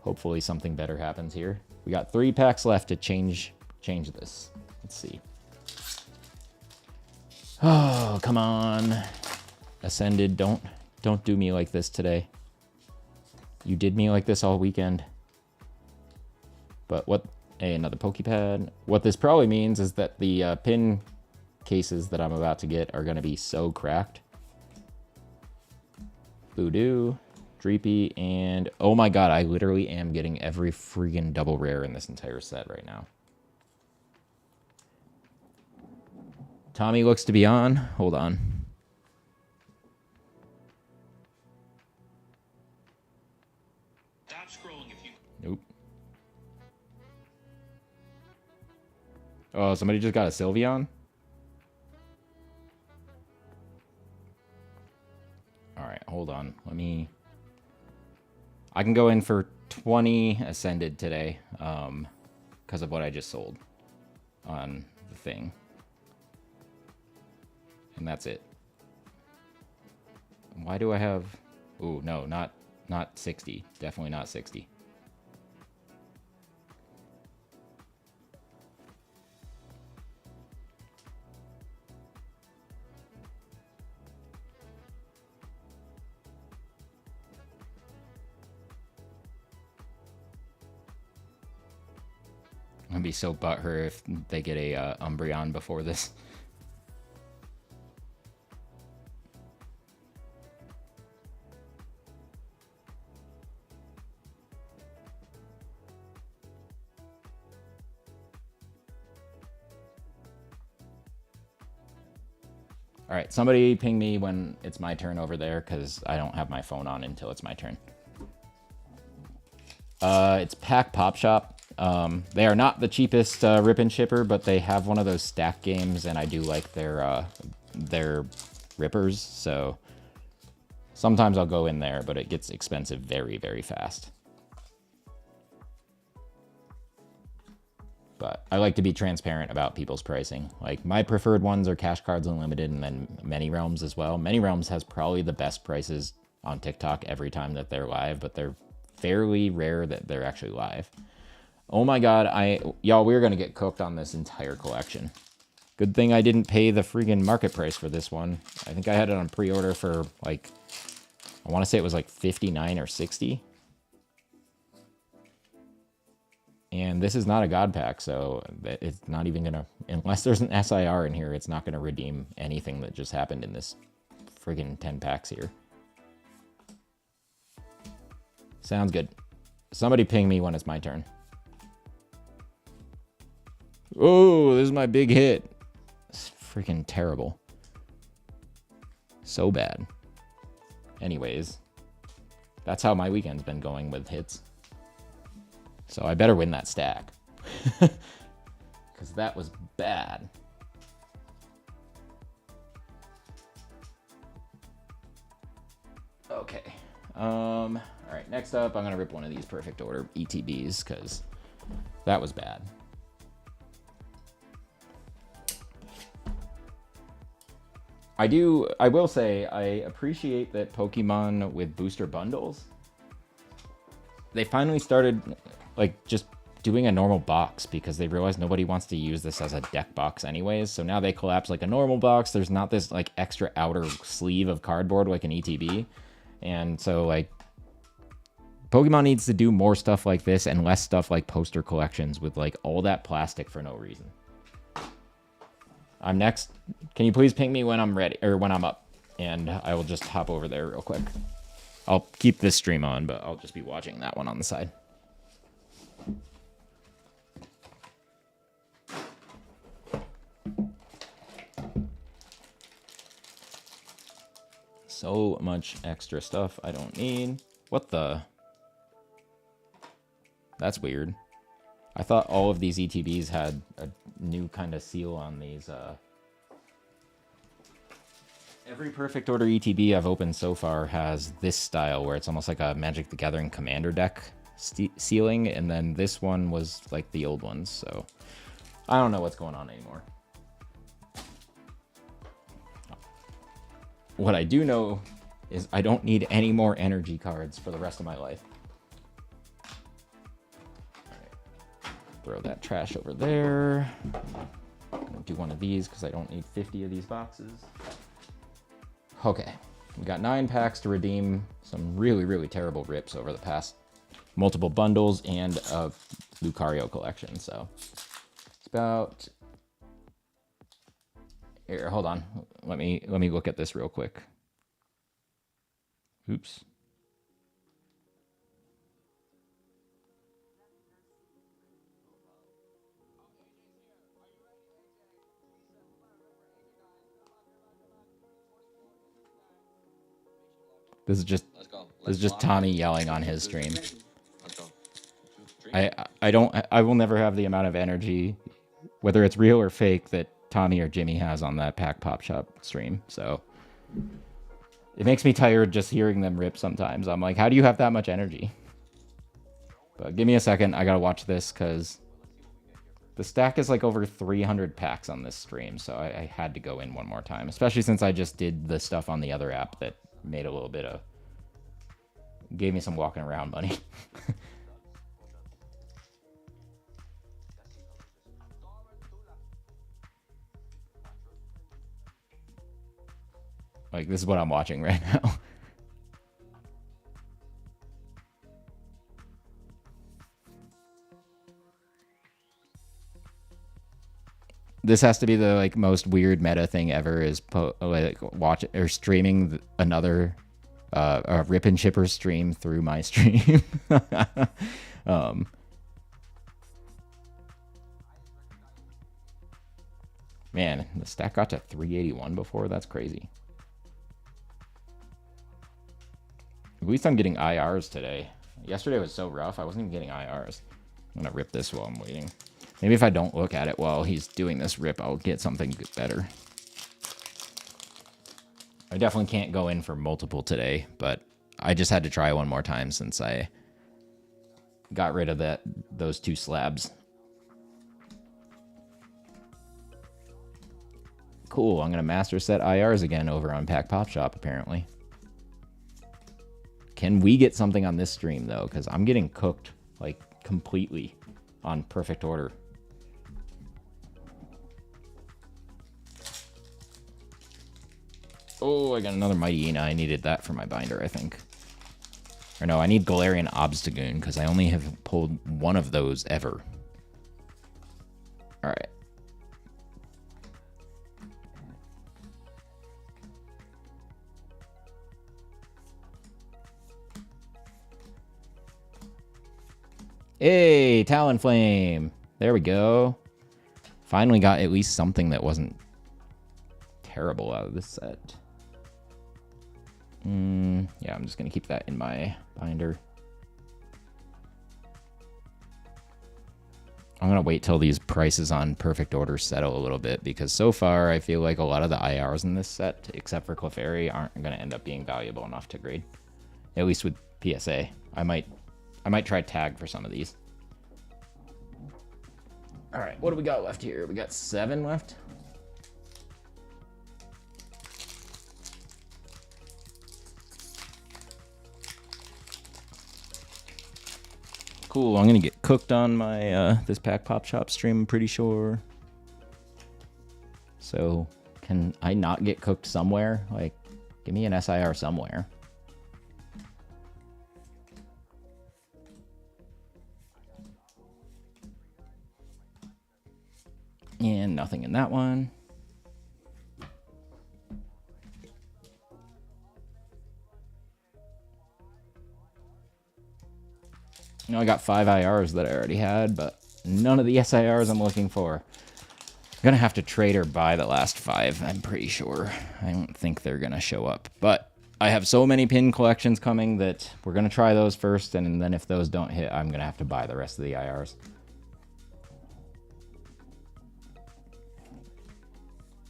Hopefully something better happens here. We got 3 packs left to change this. Let's see. Oh, come on, Ascended. Don't do me like this today. You did me like this all weekend. But what? Hey, another Pokepad. What this probably means is that the pin cases that I'm about to get are going to be so cracked. Voodoo, Dreepy, and oh my god, I literally am getting every friggin' double rare in this entire set right now. Tommy looks to be on. Hold on. Stop scrolling if you... Nope. Oh, somebody just got a Sylveon? Alright, hold on. I can go in for 20 Ascended today, because of what I just sold on the thing. And that's it. Why do I have... Ooh, no, not 60. Definitely not 60. I'd be so butthurt if they get a Umbreon before this. All right, somebody ping me when it's my turn over there, because I don't have my phone on until it's my turn. It's Pack Pop Shop. They are not the cheapest rip and shipper, but they have one of those stack games, and I do like their rippers. So sometimes I'll go in there, but it gets expensive very, very fast. But I like to be transparent about people's pricing. Like, my preferred ones are Cash Cards Unlimited and then Many Realms as well. Many Realms has probably the best prices on TikTok every time that they're live, but they're fairly rare that they're actually live. Oh my god, y'all, we're gonna get cooked on this entire collection. Good thing I didn't pay the freaking market price for this one. I think I had it on pre-order for, like, I want to say it was like 59 or 60. And this is not a God Pack, so it's not even going to... Unless there's an SIR in here, it's not going to redeem anything that just happened in this friggin' 10 packs here. Sounds good. Somebody ping me when it's my turn. Oh, this is my big hit. It's freaking terrible. So bad. Anyways, that's how my weekend's been going with hits. So I better win that stack. Because that was bad. Okay. All right, next up, I'm going to rip one of these perfect order ETBs, because that was bad. I will say, I appreciate that Pokemon with booster bundles, they finally started, like, just doing a normal box, because they realized nobody wants to use this as a deck box anyways. So now they collapse like a normal box. There's not this, like, extra outer sleeve of cardboard like an ETB. And so, like, Pokemon needs to do more stuff like this and less stuff like poster collections with, like, all that plastic for no reason. I'm next. Can you please ping me when I'm ready, or when I'm up? And I will just hop over there real quick. I'll keep this stream on, but I'll just be watching that one on the side. So much extra stuff I don't need. What the? That's weird. I thought all of these ETBs had a new kind of seal on these. Every Perfect Order ETB I've opened so far has this style where it's almost like a Magic the Gathering Commander deck sealing, and then this one was like the old ones, so I don't know what's going on anymore. What I do know is I don't need any more energy cards for the rest of my life. Throw that trash over there. I'm gonna do one of these because I don't need 50 of these boxes. Okay, we got 9 packs to redeem some really, really terrible rips over the past multiple bundles and a Lucario collection. So it's about... Here, hold on. Let me look at this real quick. Oops. This is just Tommy yelling on his stream. I will never have the amount of energy, whether it's real or fake, that Tommy or Jimmy has on that Pack Pop Shop stream. So it makes me tired just hearing them rip sometimes. I'm like, how do you have that much energy? But give me a second. I gotta watch this because the stack is like over 300 packs on this stream. So I had to go in one more time, especially since I just did the stuff on the other app that made a little bit of... gave me some walking around money. Like, this is what I'm watching right now. This has to be the, like, most weird meta thing ever, is like watch or streaming another a Rip and Chipper stream through my stream. Man, the stack got to 381 before. That's crazy. At least I'm getting IRs today. Yesterday was so rough, I wasn't even getting IRs. I'm gonna rip this while I'm waiting. Maybe if I don't look at it while he's doing this rip, I'll get something better. I definitely can't go in for multiple today, but I just had to try one more time since I got rid of those 2 slabs. Cool, I'm going to master set IRs again over on Pack Pop Shop, apparently. Can we get something on this stream, though? Because I'm getting cooked, like, completely on Perfect Order. Oh, I got another Mighty Ina. I needed that for my binder, I think. Or no, I need Galarian Obstagoon, because I only have pulled one of those ever. Alright. Hey, Talonflame. There we go. Finally got at least something that wasn't terrible out of this set. Yeah, I'm just going to keep that in my binder. I'm going to wait till these prices on Perfect Order settle a little bit, because so far I feel like a lot of the IRs in this set, except for Clefairy, aren't going to end up being valuable enough to grade. At least with PSA. I might try tag for some of these. All right, what do we got left here? We got 7 left. Cool, I'm gonna get cooked on my this Pack Pop Shop stream, I'm pretty sure. So, can I not get cooked somewhere? Like, give me an SIR somewhere. And nothing in that one. You know, I got 5 IRs that I already had, but none of the SIRs I'm looking for. I'm gonna have to trade or buy the last 5, I'm pretty sure. I don't think they're gonna show up. But I have so many pin collections coming that we're gonna try those first, and then if those don't hit, I'm gonna have to buy the rest of the IRs.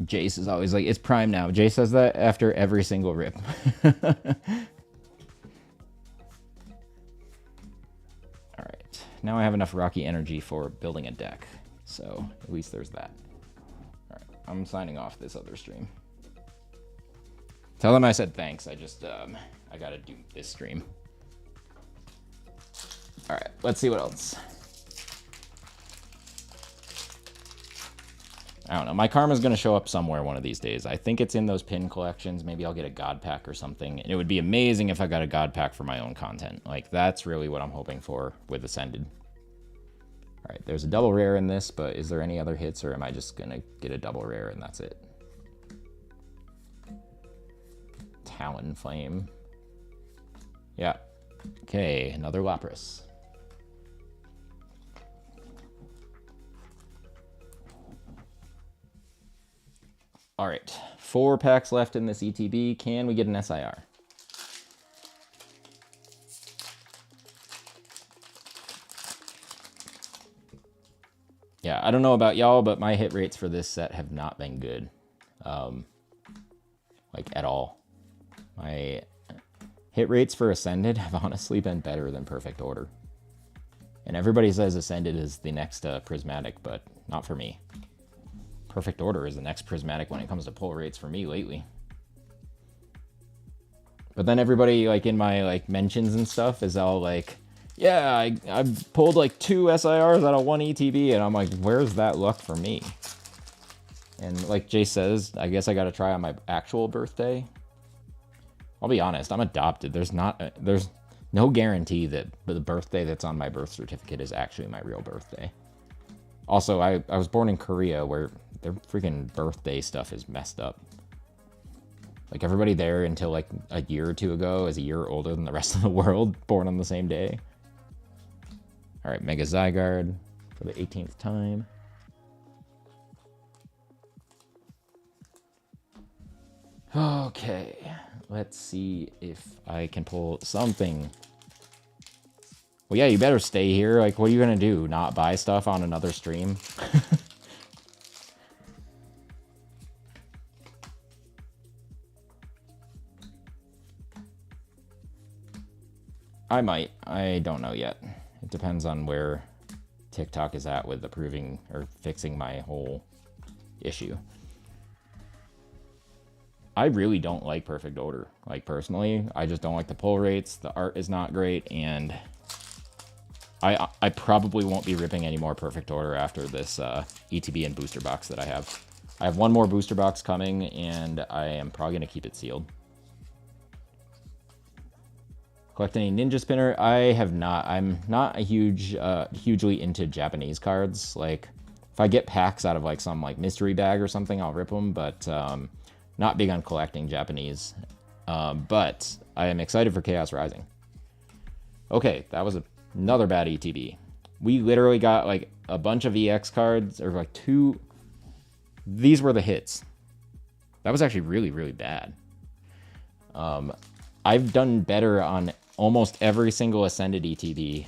Jace is always like, it's prime now. Jace says that after every single rip. Alright, now I have enough Rocky energy for building a deck. So, at least there's that. Alright, I'm signing off this other stream. Tell them I said thanks, I just, I gotta do this stream. Alright, let's see what else. I don't know. My karma's going to show up somewhere one of these days. I think it's in those pin collections. Maybe I'll get a God pack or something. And it would be amazing if I got a God pack for my own content. Like, that's really what I'm hoping for with Ascended. All right, there's a double rare in this, but is there any other hits, or am I just going to get a double rare and that's it? Talonflame. Yeah. Okay, another Lapras. All right, 4 packs left in this ETB. Can we get an SIR? Yeah, I don't know about y'all, but my hit rates for this set have not been good. Like, at all. My hit rates for Ascended have honestly been better than Perfect Order. And everybody says Ascended is the next Prismatic, but not for me. Perfect Order is the next Prismatic when it comes to pull rates for me lately. But then everybody, like, in my, like, mentions and stuff is all like, yeah, I've pulled, like, 2 SIRs out of 1 ETB, and I'm like, where's that luck for me? And like Jay says, I guess I gotta try on my actual birthday. I'll be honest, I'm adopted. There's no guarantee that the birthday that's on my birth certificate is actually my real birthday. Also, I was born in Korea, where their freaking birthday stuff is messed up. Like, everybody there until like a year or 2 ago is a year older than the rest of the world, born on the same day. All right, Mega Zygarde for the 18th time. Okay, let's see if I can pull something Well, yeah, you better stay here. Like, what are you gonna do? Not buy stuff on another stream? I might. I don't know yet. It depends on where TikTok is at with approving or fixing my whole issue. I really don't like Perfect Order. Like, personally, I just don't like the pull rates. The art is not great, and I probably won't be ripping any more Perfect Order after this ETB and booster box that I have. I have one more booster box coming, and I am probably going to keep it sealed. Collect any Ninja Spinner? I have not. I'm not a hugely into Japanese cards. Like, if I get packs out of like some like mystery bag or something, I'll rip them, but not big on collecting Japanese. But I am excited for Chaos Rising. Okay, that was another bad ETB. We literally got like a bunch of EX cards, or like two. These were the hits. That was actually really, really bad. I've done better on almost every single Ascended ETB,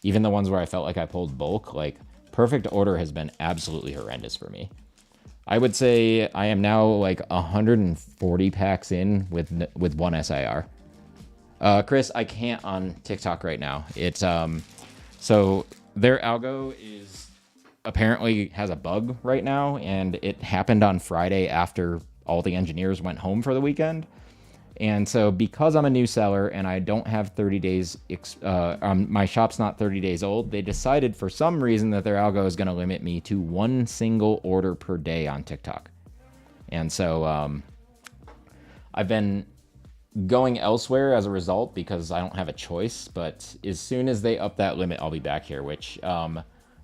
even the ones where I felt like I pulled bulk. Like, Perfect Order has been absolutely horrendous for me. I would say I am now like 140 packs in with one SIR. Chris, I can't on TikTok right now. It's so their algo is apparently has a bug right now, and it happened on Friday after all the engineers went home for the weekend. And so because I'm a new seller and I don't have 30 days, my shop's not 30 days old, they decided for some reason that their algo is going to limit me to one single order per day on TikTok. And so I've been going elsewhere as a result because I don't have a choice. But as soon as they up that limit, I'll be back here, which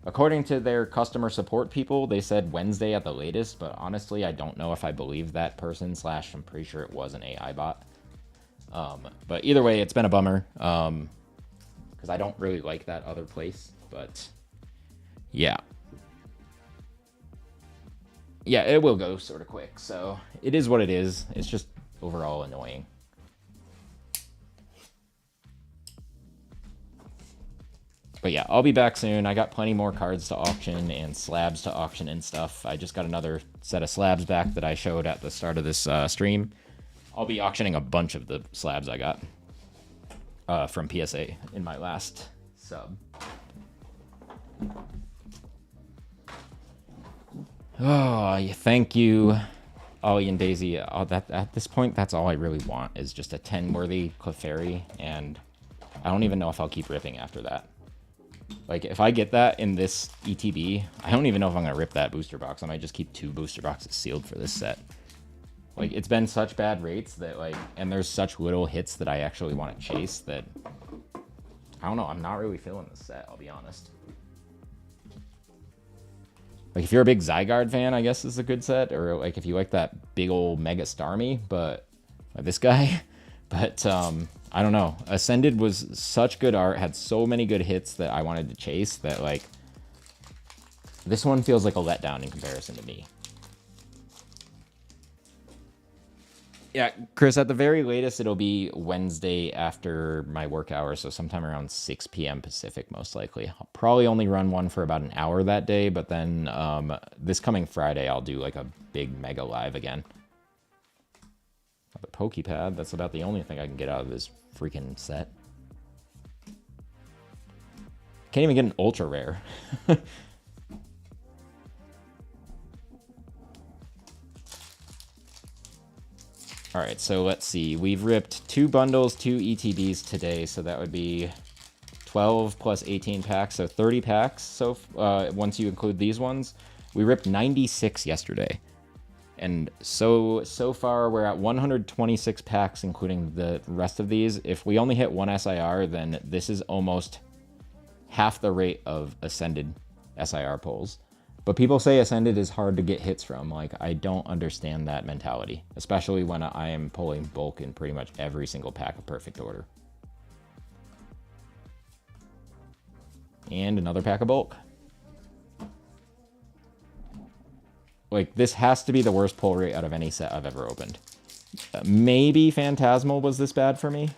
according to their customer support people, they said Wednesday at the latest. But honestly, I don't know if I believe that person, / I'm pretty sure it was an AI bot. But either way, it's been a bummer because I don't really like that other place. But yeah. Yeah, it will go sort of quick. So it is what it is. It's just overall annoying. But yeah, I'll be back soon. I got plenty more cards to auction and slabs to auction and stuff. I just got another set of slabs back that I showed at the start of this stream. I'll be auctioning a bunch of the slabs I got from PSA in my last sub. Oh, thank you, Ollie and Daisy. At this point, that's all I really want is just a 10-worthy Clefairy, and I don't even know if I'll keep ripping after that. Like, if I get that in this ETB, I don't even know if I'm going to rip that booster box. I might just keep 2 booster boxes sealed for this set. Like, it's been such bad rates that, like, and there's such little hits that I actually want to chase that, I don't know, I'm not really feeling this set, I'll be honest. Like, if you're a big Zygarde fan, I guess this is a good set. Or, like, if you like that big old Mega Starmie, but this guy. But, I don't know. Ascended was such good art, had so many good hits that I wanted to chase that, like, this one feels like a letdown in comparison to me. Yeah, Chris, at the very latest, it'll be Wednesday after my work hours, so sometime around 6 p.m. Pacific, most likely. I'll probably only run one for about an hour that day, but then this coming Friday, I'll do, like, a big mega live again. The Pokepad, that's about the only thing I can get out of this freaking set. Can't even get an ultra rare. Alright, so let's see. We've ripped 2 bundles, 2 ETBs today, so that would be 12 plus 18 packs, so 30 packs. So once you include these ones, we ripped 96 yesterday. And so far, we're at 126 packs, including the rest of these. If we only hit 1 SIR, then this is almost half the rate of Ascended SIR pulls. But people say Ascended is hard to get hits from. Like, I don't understand that mentality, especially when I am pulling bulk in pretty much every single pack of Perfect Order. And another pack of bulk. Like, this has to be the worst pull rate out of any set I've ever opened. Maybe Phantasmal was this bad for me.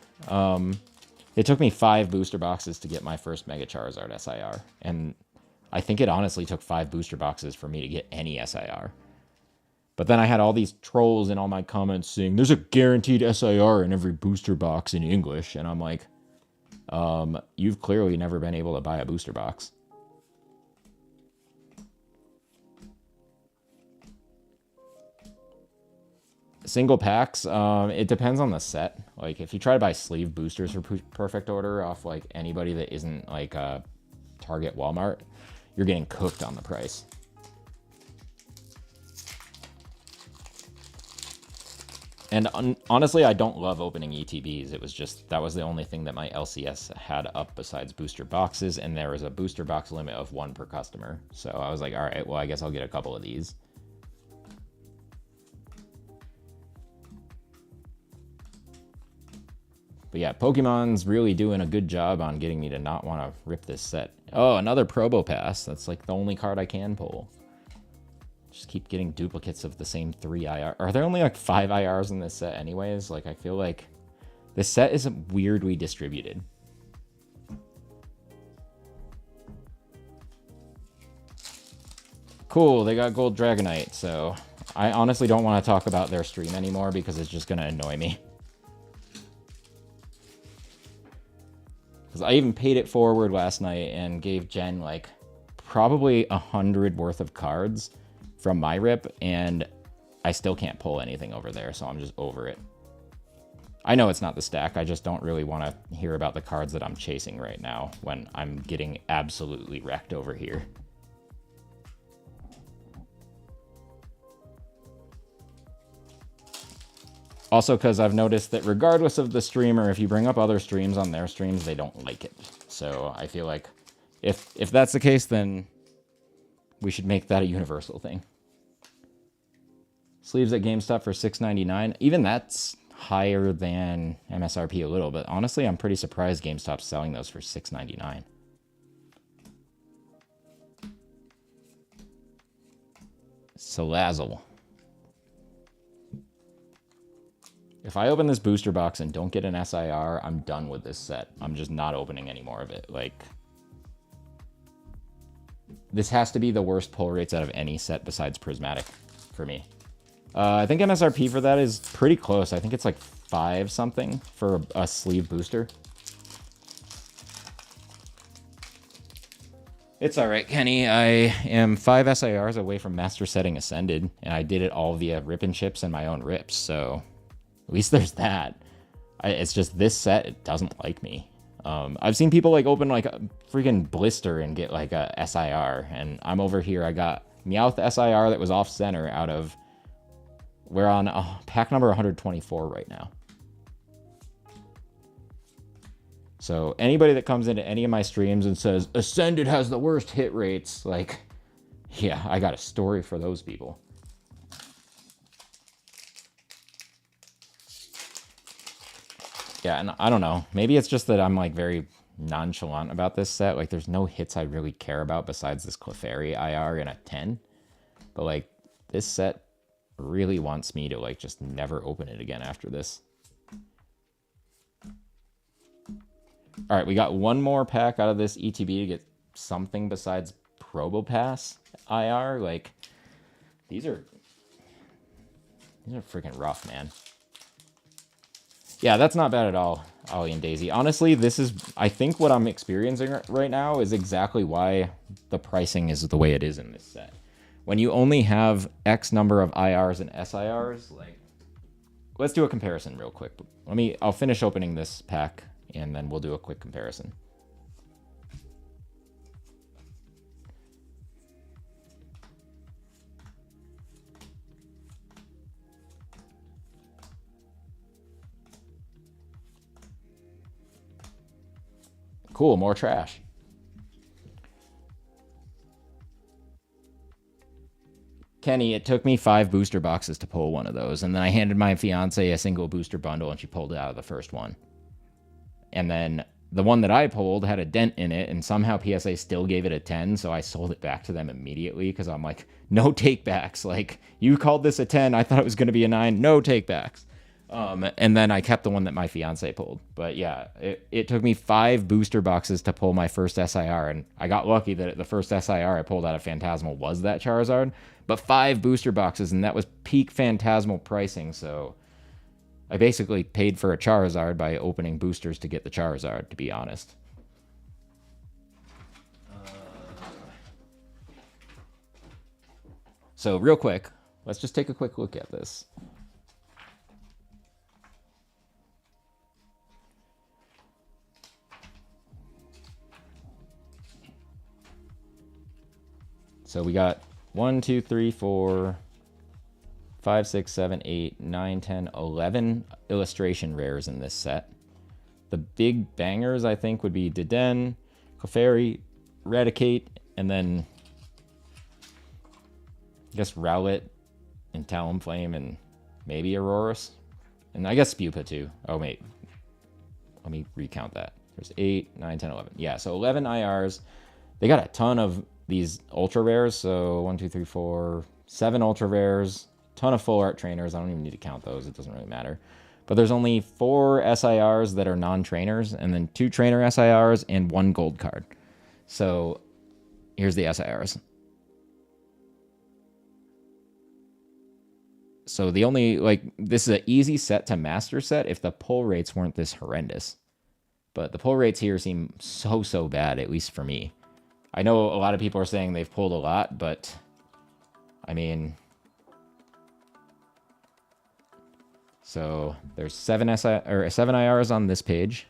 It took me 5 booster boxes to get my first Mega Charizard SIR, and I think it honestly took 5 booster boxes for me to get any SIR. But then I had all these trolls in all my comments saying, there's a guaranteed SIR in every booster box in English, and I'm like, you've clearly never been able to buy a booster box. Single packs, it depends on the set. Like, if you try to buy sleeve boosters for perfect order off, like, anybody that isn't, like, Target, Walmart, you're getting cooked on the price. And honestly, I don't love opening ETBs. It was just, that was the only thing that my LCS had up besides booster boxes, and there was a booster box limit of 1 per customer. So I was like, all right, well, I guess I'll get a couple of these. But yeah, Pokemon's really doing a good job on getting me to not want to rip this set. Oh, another Probopass. That's like the only card I can pull. Just keep getting duplicates of the same 3 IR. Are there only like 5 IRs in this set anyways? Like, I feel like this set is weirdly distributed. Cool, they got Gold Dragonite, so I honestly don't want to talk about their stream anymore because it's just going to annoy me. Because I even paid it forward last night and gave Jen like probably 100 worth of cards from my rip, and I still can't pull anything over there, so I'm just over it. I know it's not the stack, I just don't really want to hear about the cards that I'm chasing right now when I'm getting absolutely wrecked over here. Also, because I've noticed that regardless of the streamer, if you bring up other streams on their streams, they don't like it. So I feel like if that's the case, then we should make that a universal thing. Sleeves at GameStop for $6.99. Even that's higher than MSRP a little, but honestly, I'm pretty surprised GameStop's selling those for $6.99. Salazzle. If I open this booster box and don't get an SIR, I'm done with this set. I'm just not opening any more of it. Like, this has to be the worst pull rates out of any set besides Prismatic for me. I think MSRP for that is pretty close. I think it's like 5 something for a sleeve booster. It's all right, Kenny. I am 5 SIRs away from master setting Ascended, and I did it all via rip and chips and my own rips, so at least there's that. It's just this set, it doesn't like me. I've seen people like open like a freaking blister and get like a SIR, and I'm over here. I got Meowth SIR that was off center out of, we're on pack number 124 right now. So anybody that comes into any of my streams and says Ascended has the worst hit rates, like, yeah, I got a story for those people. Yeah, and I don't know. Maybe it's just that I'm like very nonchalant about this set. Like, there's no hits I really care about besides this Clefairy IR in a 10. But like, this set really wants me to like just never open it again after this. All right, we got one more pack out of this ETB to get something besides Probopass IR. Like, these are freaking rough, man. Yeah, that's not bad at all, Ollie and Daisy. Honestly, this is, I think what I'm experiencing right now is exactly why the pricing is the way it is in this set. When you only have X number of IRs and SIRs, like, let's do a comparison real quick. I'll finish opening this pack and then we'll do a quick comparison. Cool, more trash. Kenny, it took me 5 booster boxes to pull one of those, and then I handed my fiance a single booster bundle and she pulled it out of the first one. And then the one that I pulled had a dent in it, and somehow PSA still gave it a 10, so I sold it back to them immediately because I'm like, no takebacks. Like, you called this a 10, I thought it was going to be a 9, no takebacks. And then I kept the one that my fiance pulled. But yeah, it took me 5 booster boxes to pull my first SIR, and I got lucky that the first SIR I pulled out of Phantasmal was that Charizard. But 5 booster boxes, and that was peak Phantasmal pricing, so I basically paid for a Charizard by opening boosters to get the Charizard, to be honest. So real quick, let's just take a quick look at this. So we got 1, 2, 3, 4, 5, 6, 7, 8, 9, 10, 11 illustration rares in this set. The big bangers, I think, would be Deden, Clefairy, Raticate, and then I guess Rowlet and Talonflame and maybe Aurorus. And I guess Spupa too. Oh, wait. Let me recount that. There's 8, 9, 10, 11. Yeah, so 11 IRs. They got a ton of these ultra rares. So 1, 2, 3, 4, 7 ultra rares. Ton of full art trainers. I don't even need to count those. It doesn't really matter. But there's only 4 SIRs that are non-trainers, and then 2 trainer SIRs and 1 gold card. So here's the SIRs. So the only, like, this is an easy set to master set if the pull rates weren't this horrendous. But the pull rates here seem so bad, at least for me. I know a lot of people are saying they've pulled a lot, but I mean, so there's 7 IRs on this page.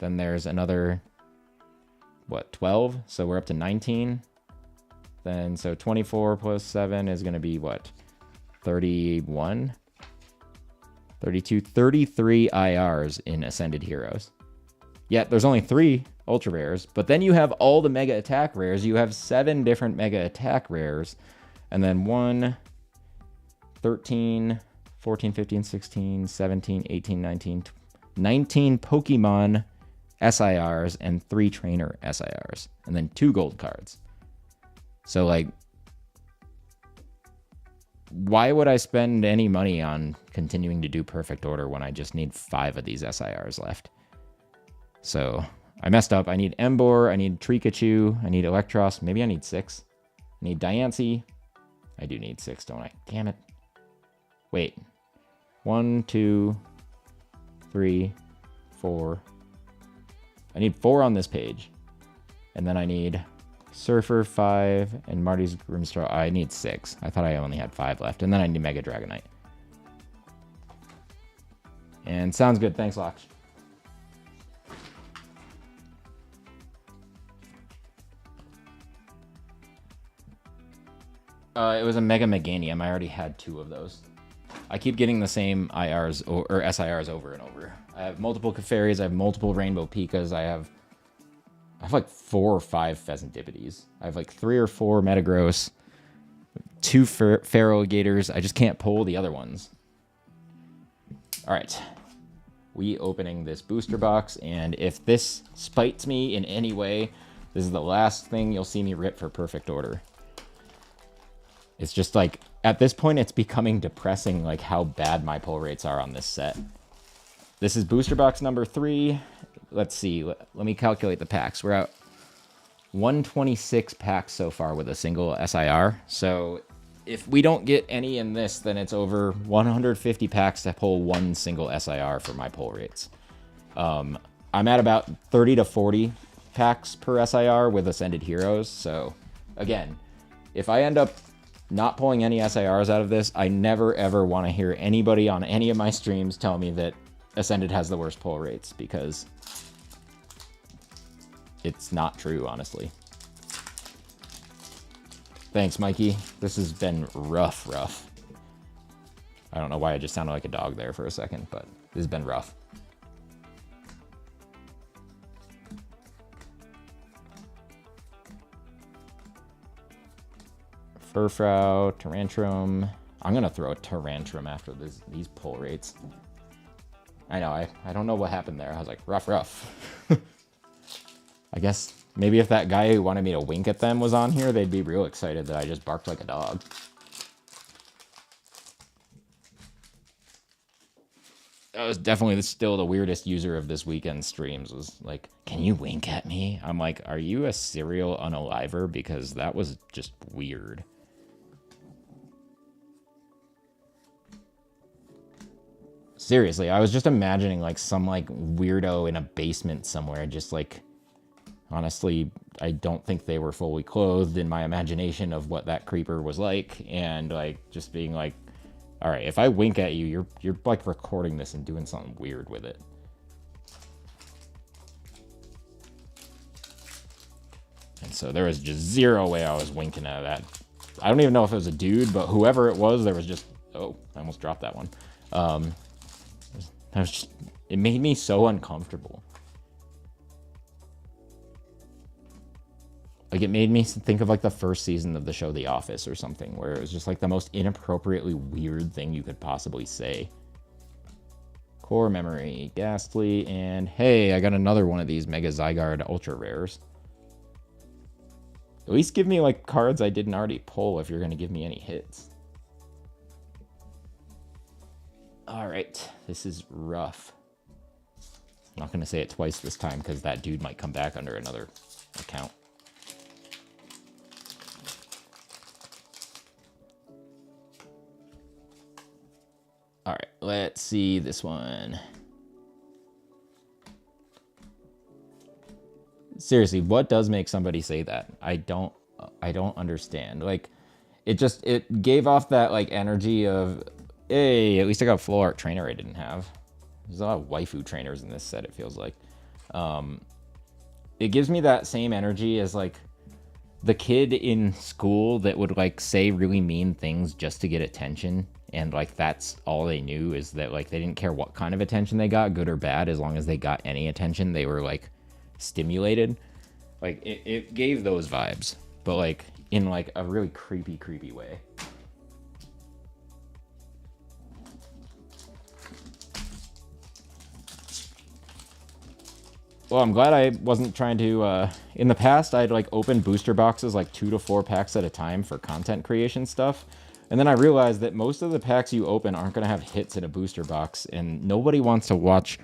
Then there's another, what, 12? So we're up to 19. Then, so 24 plus 7 is going to be what? 31? 32, 33 IRs in Ascended Heroes. Yet there's only 3 ultra rares, but then you have all the mega attack rares. You have 7 different mega attack rares, and then 1, 13, 14, 15, 16, 17, 18, 19, 19 Pokemon SIRs and 3 trainer SIRs, and then 2 gold cards. So, like, why would I spend any money on continuing to do perfect order when I just need 5 of these SIRs left? So I messed up. I need Emboar, I need Trikachu, I need Electros, maybe I need 6. I need Diancie. I do need 6, don't I? Damn it. Wait. 1, 2, 3, 4. I need 4 on this page. And then I need Surfer 5 and Marty's Grimstraw. I need 6. I thought I only had 5 left. And then I need Mega Dragonite. And sounds good. Thanks, Lox. It was a Mega Meganium. I already had 2 of those. I keep getting the same IRs or SIRs over and over. I have multiple Clefairies. I have multiple Rainbow Pikas. I have like 4 or 5 Pheasantippities. I have like 3 or 4 Metagross, 2 Feraligators. I just can't pull the other ones. All right. We opening this booster box, and if this spites me in any way, this is the last thing you'll see me rip for perfect order. It's just like, at this point, it's becoming depressing, like how bad my pull rates are on this set. This is booster box number 3. Let's see. Let me calculate the packs. We're at 126 packs so far with a single SIR. So if we don't get any in this, then it's over 150 packs to pull 1 single SIR for my pull rates. I'm at about 30 to 40 packs per SIR with Ascended Heroes. So again, if I end up not pulling any SIRs out of this, I never ever want to hear anybody on any of my streams tell me that Ascended has the worst pull rates, because it's not true, honestly. Thanks, Mikey. This has been rough. I don't know why I just sounded like a dog there for a second, but this has been rough. Furfrou, Tyrantrum. I'm going to throw a Tyrantrum after these pull rates. I know, I don't know what happened there. I was like, rough. I guess maybe if that guy who wanted me to wink at them was on here, they'd be real excited that I just barked like a dog. That was definitely still the weirdest user of this weekend's streams. Was like, can you wink at me? I'm like, are you a serial unaliver? Because that was just weird. Seriously, I was just imagining like some like weirdo in a basement somewhere, just like, honestly, I don't think they were fully clothed in my imagination of what that creeper was like, and like just being like, all right, if I wink at you, you're like recording this and doing something weird with it. And so there was just zero way I was winking at that. I don't even know if it was a dude, but whoever it was, there was just, oh, I almost dropped that one. It made me so uncomfortable. Like, it made me think of like the first season of the show The Office or something, where it was just like the most inappropriately weird thing you could possibly say. Core memory, Ghastly, and hey, I got another one of these Mega Zygarde Ultra Rares. At least give me like cards I didn't already pull if you're going to give me any hits. All right, this is rough. I'm not going to say it twice this time because that dude might come back under another account. All right, let's see this one. Seriously, what does make somebody say that? I don't understand. Like, it gave off that like energy of, hey, at least I got a full art trainer I didn't have. There's a lot of waifu trainers in this set, it feels like. It gives me that same energy as like the kid in school that would like say really mean things just to get attention, and like that's all they knew, is that like they didn't care what kind of attention they got, good or bad, as long as they got any attention they were like stimulated. Like it gave those vibes, but like in like a really creepy way. Well, I'm glad I wasn't trying to, in the past, I'd like open booster boxes like 2 to 4 packs at a time for content creation stuff. And then I realized that most of the packs you open aren't going to have hits in a booster box. And nobody wants to watch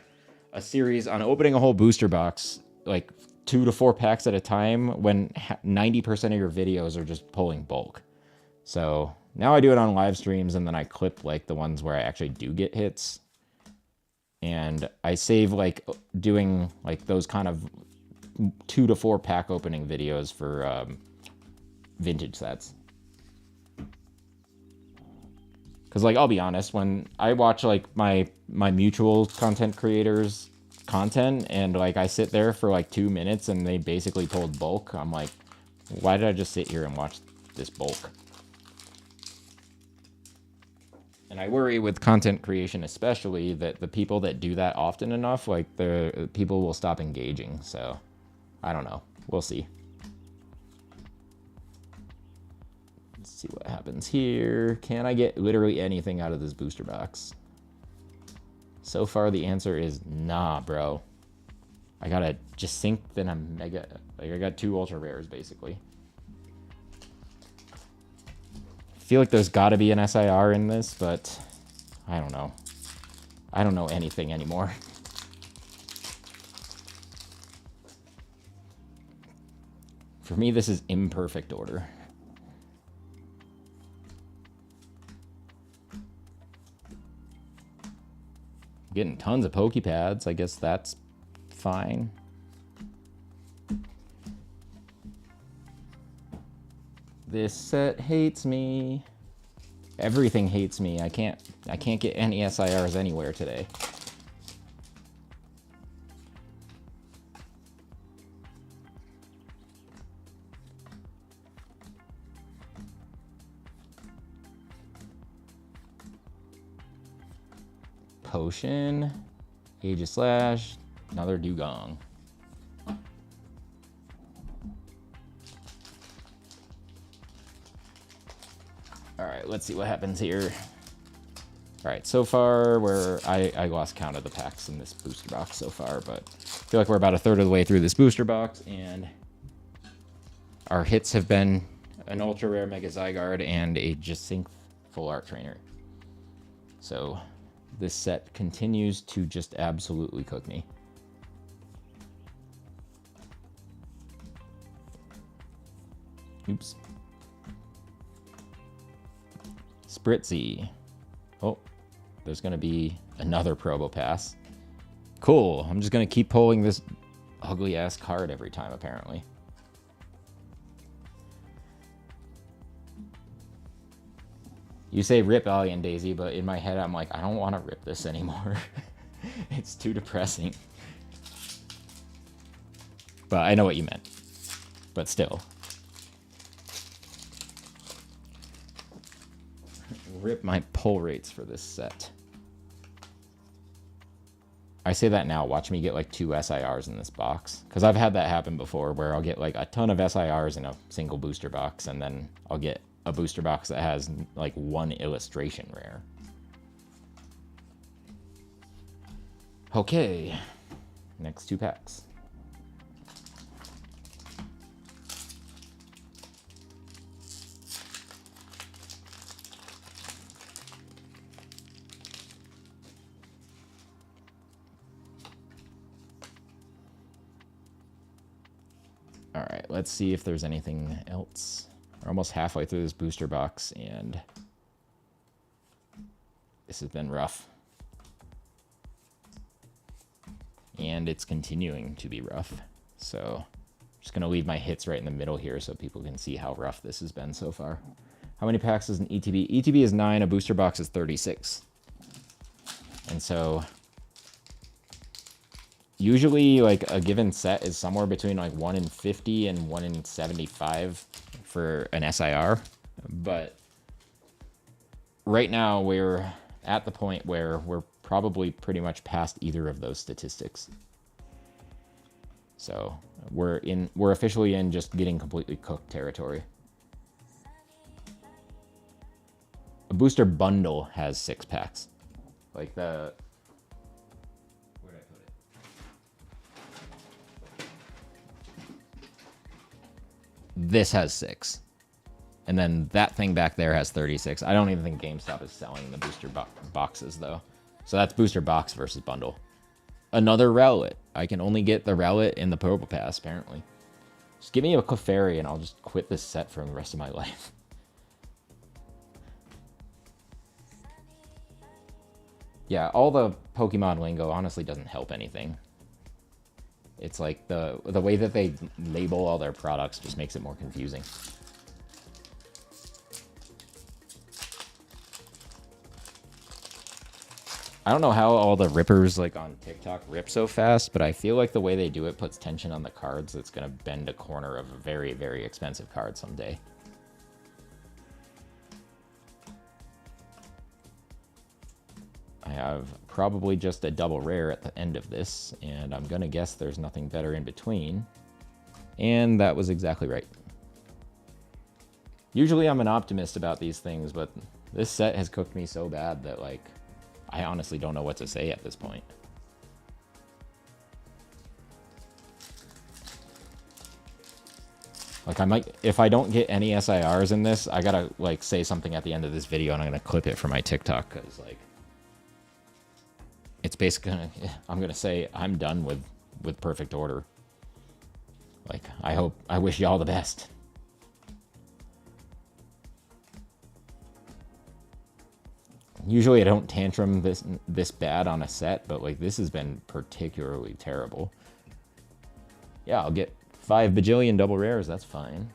a series on opening a whole booster box, like 2 to 4 packs at a time, when 90% of your videos are just pulling bulk. So now I do it on live streams, and then I clip like the ones where I actually do get hits. And I save like doing like those kind of 2 to 4 pack opening videos for vintage sets. Because like, I'll be honest, when I watch like my mutual content creators content, and like I sit there for like 2 minutes and they basically pulled bulk, I'm like, why did I just sit here and watch this bulk? And I worry with content creation especially that the people that do that often enough, like the people will stop engaging. So I don't know. We'll see. Let's see what happens here. Can I get literally anything out of this booster box? So far the answer is nah, bro. I got a Jacink, then a Mega. Like I got 2 ultra rares basically. I feel like there's got to be an SIR in this, but I don't know. I don't know anything anymore. For me, this is imperfect order. Getting tons of Pokepads. I guess that's fine. This set hates me. Everything hates me. I can't get any SIRs anywhere today. Potion, Aegislash, another Dugong. All right, let's see what happens here. All right, so far I lost count of the packs in this booster box so far, but I feel like we're about a third of the way through this booster box, and our hits have been an ultra rare Mega Zygarde and a Jacink full art trainer. So This set continues to just absolutely cook me. Oops. Spritzy. Oh, there's going to be another Probopass. Cool. I'm just going to keep pulling this ugly ass card every time, apparently. You say rip Alien Daisy, but in my head I'm like, I don't want to rip this anymore. It's too depressing. But I know what you meant. But still. Rip my pull rates for this set. I say that now. Watch me get like 2 SIRs in this box. Because I've had that happen before where I'll get like a ton of SIRs in a single booster box, and then I'll get a booster box that has like 1 illustration rare. Okay. Next 2 packs. All right, let's see if there's anything else. We're almost halfway through this booster box, and this has been rough. And it's continuing to be rough. So I'm just going to leave my hits right in the middle here so people can see how rough this has been so far. How many packs is an ETB? ETB is 9, a booster box is 36. And so usually like a given set is somewhere between like 1 in 50 and 1 in 75 for an SIR. But right now we're at the point where we're probably pretty much past either of those statistics. So we're officially in just getting completely cooked territory. A booster bundle has 6 packs. Like the... Where'd I put it? This has 6. And then that thing back there has 36. I don't even think GameStop is selling the booster boxes, though. So that's booster box versus bundle. Another Rowlet. I can only get the Rowlet in the Probopass, apparently. Just give me a Clefairy and I'll just quit this set for the rest of my life. Yeah, all the Pokemon lingo honestly doesn't help anything. It's like the way that they label all their products just makes it more confusing. I don't know how all the rippers like on TikTok rip so fast, but I feel like the way they do it puts tension on the cards that's going to bend a corner of a very, very expensive card someday. I have probably just a double rare at the end of this, and I'm going to guess there's nothing better in between. And that was exactly right. Usually I'm an optimist about these things, but this set has cooked me so bad that, like, I honestly don't know what to say at this point. Like, I might, if I don't get any SIRs in this, I gotta, like, say something at the end of this video, and I'm gonna clip it for my TikTok, because, like, it's basically gonna, I'm gonna say I'm done with Perfect Order. Like, I wish y'all the best. Usually I don't tantrum this bad on a set, but like this has been particularly terrible. Yeah, I'll get 5 bajillion double rares, that's fine.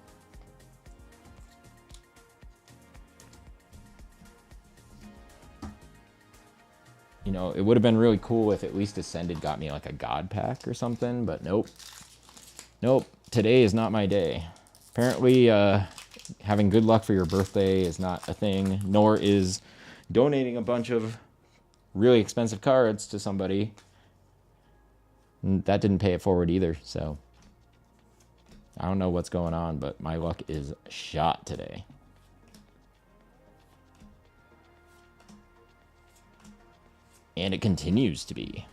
You know, it would have been really cool if at least Ascended got me like a God pack or something, but nope. Nope, today is not my day. Apparently, having good luck for your birthday is not a thing, nor is donating a bunch of really expensive cards to somebody. That didn't pay it forward either, so I don't know what's going on, but my luck is shot today. And it continues to be.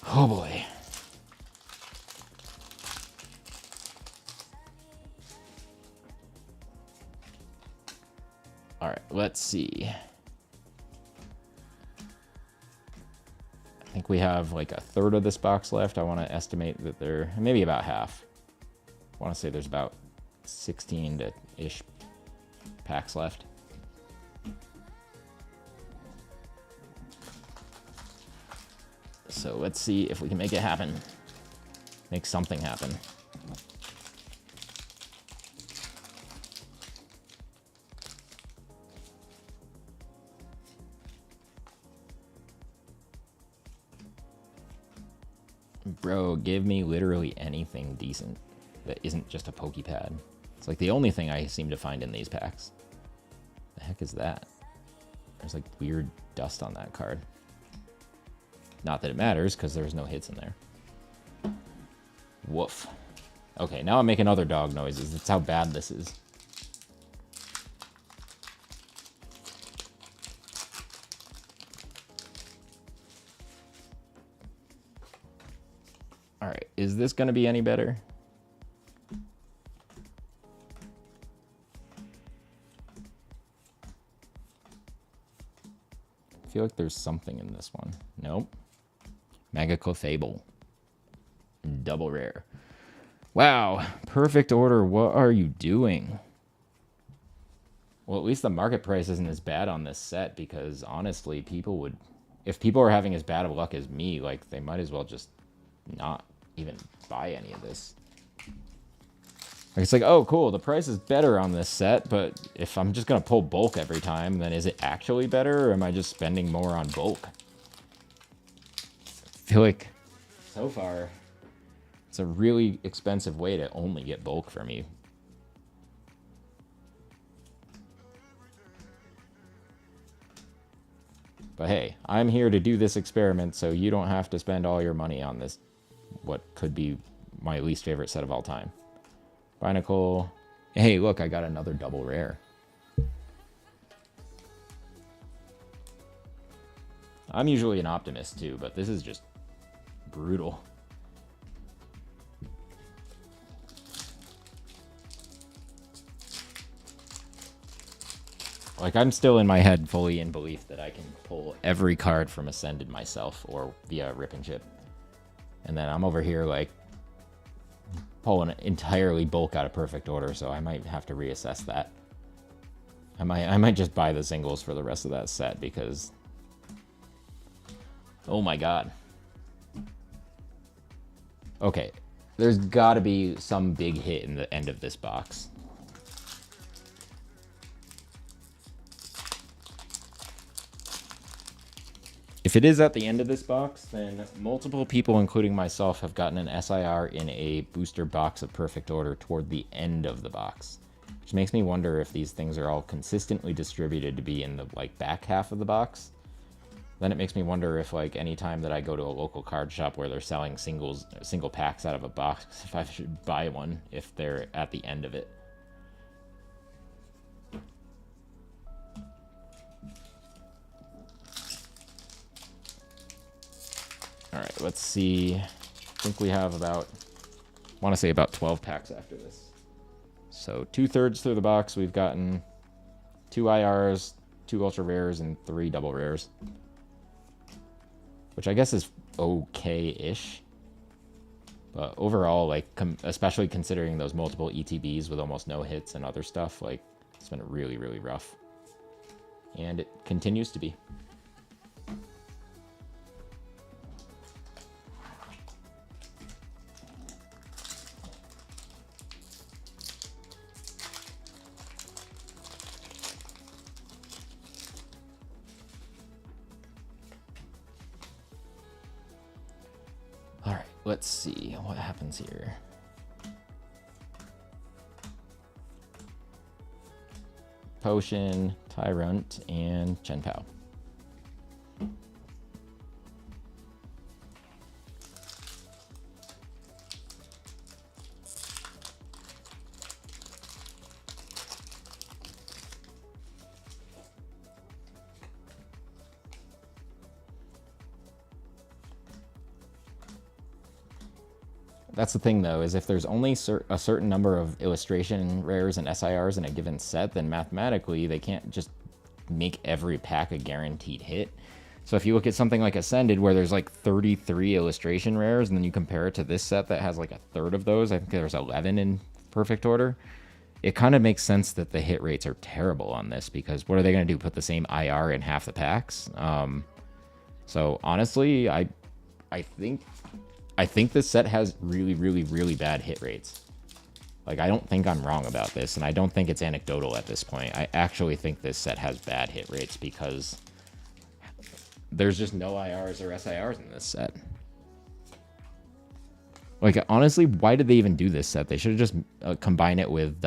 Oh boy. All right, let's see. I think we have like a third of this box left. I want to estimate that there, maybe about half. I want to say there's about 16-ish packs left. So let's see if we can make it happen. Make something happen. Bro, give me literally anything decent that isn't just a Pokepad. It's like the only thing I seem to find in these packs. The heck is that? There's like weird dust on that card. Not that it matters, because there's no hits in there. Woof. Okay, now I'm making other dog noises. That's how bad this is. Alright, is this going to be any better? I feel like there's something in this one. Nope. Mega Clefable. Double rare. Wow, perfect order. What are you doing? Well, at least the market price isn't as bad on this set, because honestly, people would, if people are having as bad of luck as me, like, they might as well just not even buy any of this. Like, it's like, oh, cool, the price is better on this set, but if I'm just gonna pull bulk every time, then is it actually better, or am I just spending more on bulk? I feel like, so far, it's a really expensive way to only get bulk for me. But hey, I'm here to do this experiment, so you don't have to spend all your money on this, what could be my least favorite set of all time. Binacle. Hey, look, I got another double rare. I'm usually an optimist too, but this is just brutal. Like, I'm still in my head fully in belief that I can pull every card from Ascended myself or via Rip and Chip. And then I'm over here, like, pulling entirely bulk out of Perfect Order, so I might have to reassess that. I might just buy the singles for the rest of that set, because... oh my god. Okay, there's gotta be some big hit in the end of this box. If it is at the end of this box, then multiple people, including myself, have gotten an SIR in a booster box of Perfect Order toward the end of the box. Which makes me wonder if these things are all consistently distributed to be in the, like, back half of the box. Then it makes me wonder if, like, any time that I go to a local card shop where they're selling single packs out of a box, if I should buy one if they're at the end of it. All right, let's see. I think we have about, I want to say about 12 packs after this. So 2/3 through the box, we've gotten 2 IRs, 2 ultra rares, and 3 double rares. Which I guess is okay-ish. But overall, like, especially considering those multiple ETBs with almost no hits and other stuff, like, it's been really, really rough. And it continues to be. Let's see what happens here. Potion, Tyrunt, and Chien-Pao. That's the thing, though, is if there's only a certain number of illustration rares and SIRs in a given set, then mathematically they can't just make every pack a guaranteed hit. So if you look at something like Ascended, where there's like 33 illustration rares, and then you compare it to this set that has like a third of those, I think there's 11 in perfect order, it kind of makes sense that the hit rates are terrible on this, because what are they going to do? Put the same IR in half the packs? So honestly, I think this set has really, really, really bad hit rates. Like, I don't think I'm wrong about this, and I don't think it's anecdotal at this point. I actually think this set has bad hit rates because there's just no IRs or SIRs in this set. Like, honestly, why did they even do this set? They should have just combined it with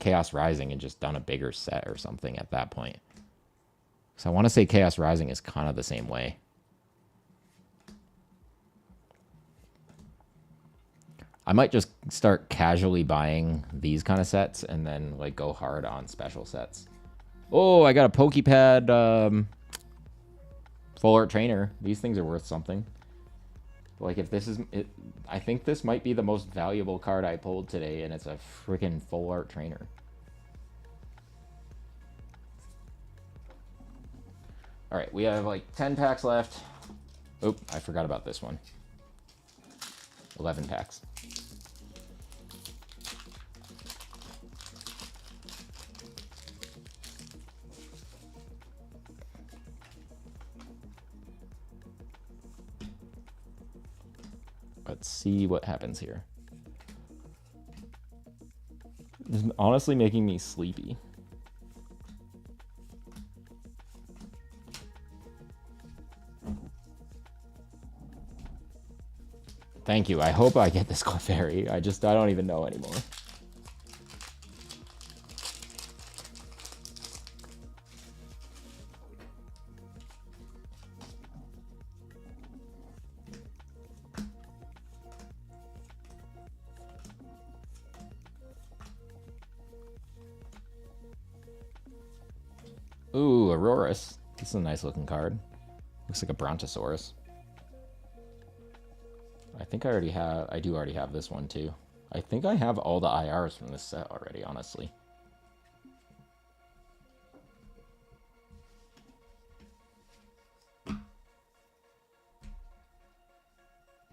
Chaos Rising and just done a bigger set or something at that point. So I want to say Chaos Rising is kind of the same way. I might just start casually buying these kind of sets and then like go hard on special sets. Oh, I got a Pokepad Full Art Trainer. These things are worth something. Like, if this is it, I think this might be the most valuable card I pulled today, and it's a freaking Full Art Trainer. All right, we have like 10 packs left. Oh, I forgot about this one. 11 packs. Let's see what happens here. This is honestly making me sleepy. Thank you. I hope I get this Clefairy. I don't even know anymore. Ooh, Aurorus. This is a nice looking card. Looks like a Brontosaurus. I think I do already have this one too. I think I have all the IRs from this set already, honestly.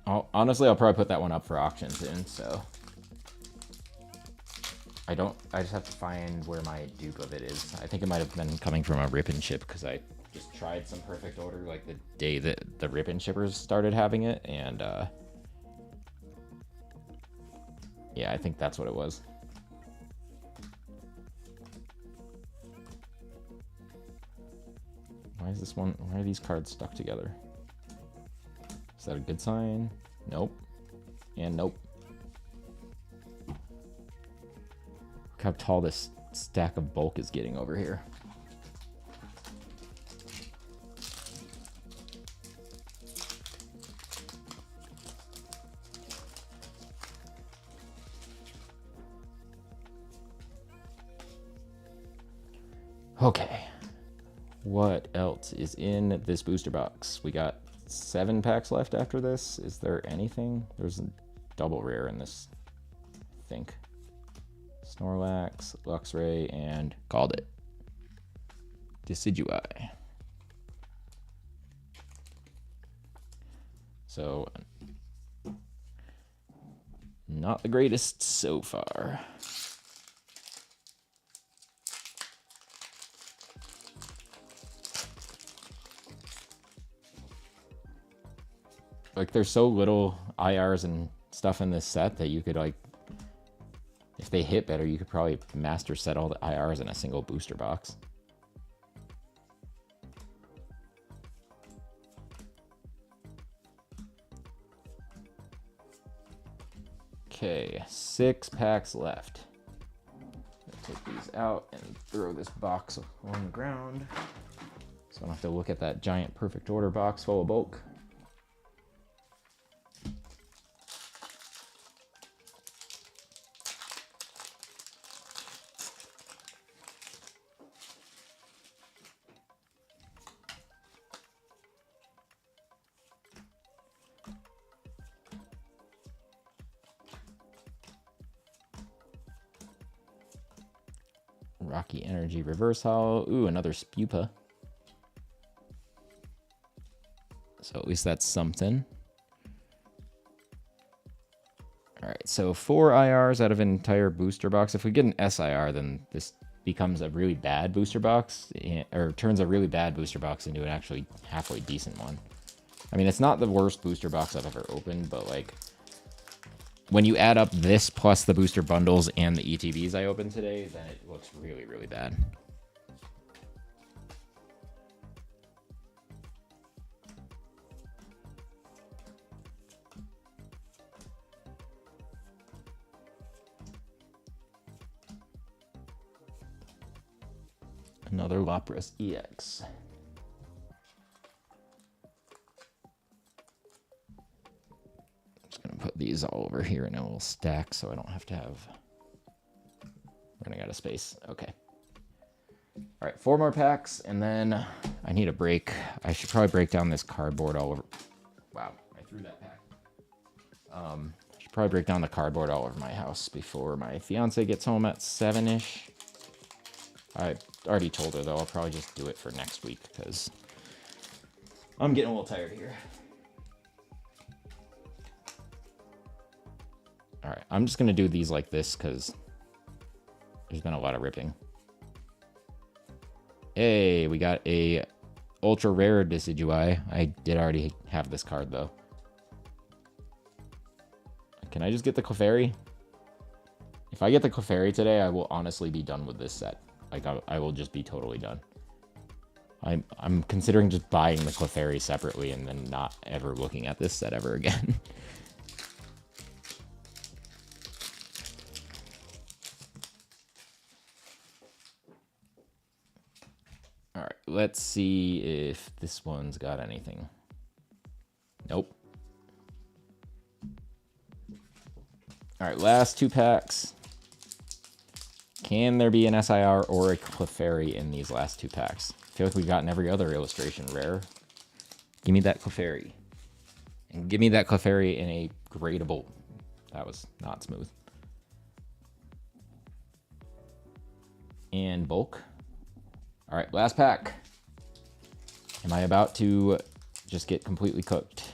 Honestly, I'll probably put that one up for auction soon, so. I just have to find where my dupe of it is. I think it might have been coming from a rip and ship, because I just tried some perfect order like the day that the rip and shippers started having it, and yeah, I think that's what it was. Why is this one? Why are these cards stuck together? Is that a good sign? Nope. And nope. Look how tall this stack of bulk is getting over here. Okay. What else is in this booster box? We got 7 packs left after this. Is there anything? There's a double rare in this, I think. Snorlax, Luxray, and called it. Decidueye. So, not the greatest so far. Like, there's so little IRs and stuff in this set that you could, like, if they hit better, you could probably master set all the IRs in a single booster box. Okay, 6 packs left. Take these out and throw this box on the ground, so I don't have to look at that giant perfect order box full of bulk. Rocky Energy Reverse Hollow. Ooh, another Spupa. So at least that's something. All right, so 4 IRs out of an entire booster box. If we get an SIR, then this becomes a really bad booster box, or turns a really bad booster box into an actually halfway decent one. I mean, it's not the worst booster box I've ever opened, but like when you add up this plus the booster bundles and the ETBs I opened today, then it looks really, really bad. Another Lapras EX. Just gonna put these all over here in a little stack so I don't have to have running out of space. Okay. All right, 4 more packs, and then I need a break. I should probably break down this cardboard all over. Wow, I threw that pack. I should probably break down the cardboard all over my house before my fiance gets home at 7-ish. I already told her, though, I'll probably just do it for next week, because I'm getting a little tired here. Alright, I'm just going to do these like this, because there's been a lot of ripping. Hey, we got a ultra rare Decidueye. I did already have this card, though. Can I just get the Clefairy? If I get the Clefairy today, I will honestly be done with this set. Like, I will just be totally done. I'm considering just buying the Clefairy separately and then not ever looking at this set ever again. All right, let's see if this one's got anything. Nope. All right, last 2 packs. Can there be an SIR or a Clefairy in these last 2 packs? I feel like we've gotten every other illustration rare. Give me that Clefairy. And give me that Clefairy in a gradable. That was not smooth. And bulk. All right, last pack. Am I about to just get completely cooked?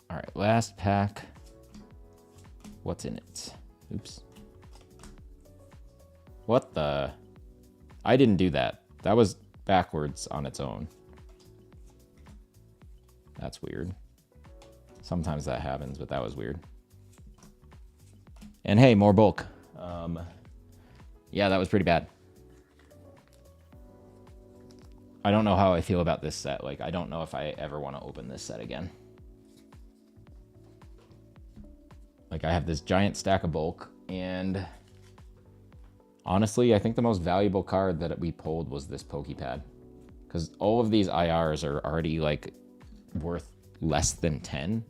All right, last pack. What's in it? Oops. What the? I didn't do that. That was backwards on its own. That's weird. Sometimes that happens, but that was weird. And hey, more bulk. Yeah, that was pretty bad. I don't know how I feel about this set. Like, I don't know if I ever want to open this set again. Like, I have this giant stack of bulk, and honestly, I think the most valuable card that we pulled was this Pokepad. Because all of these IRs are already, like, worth less than 10.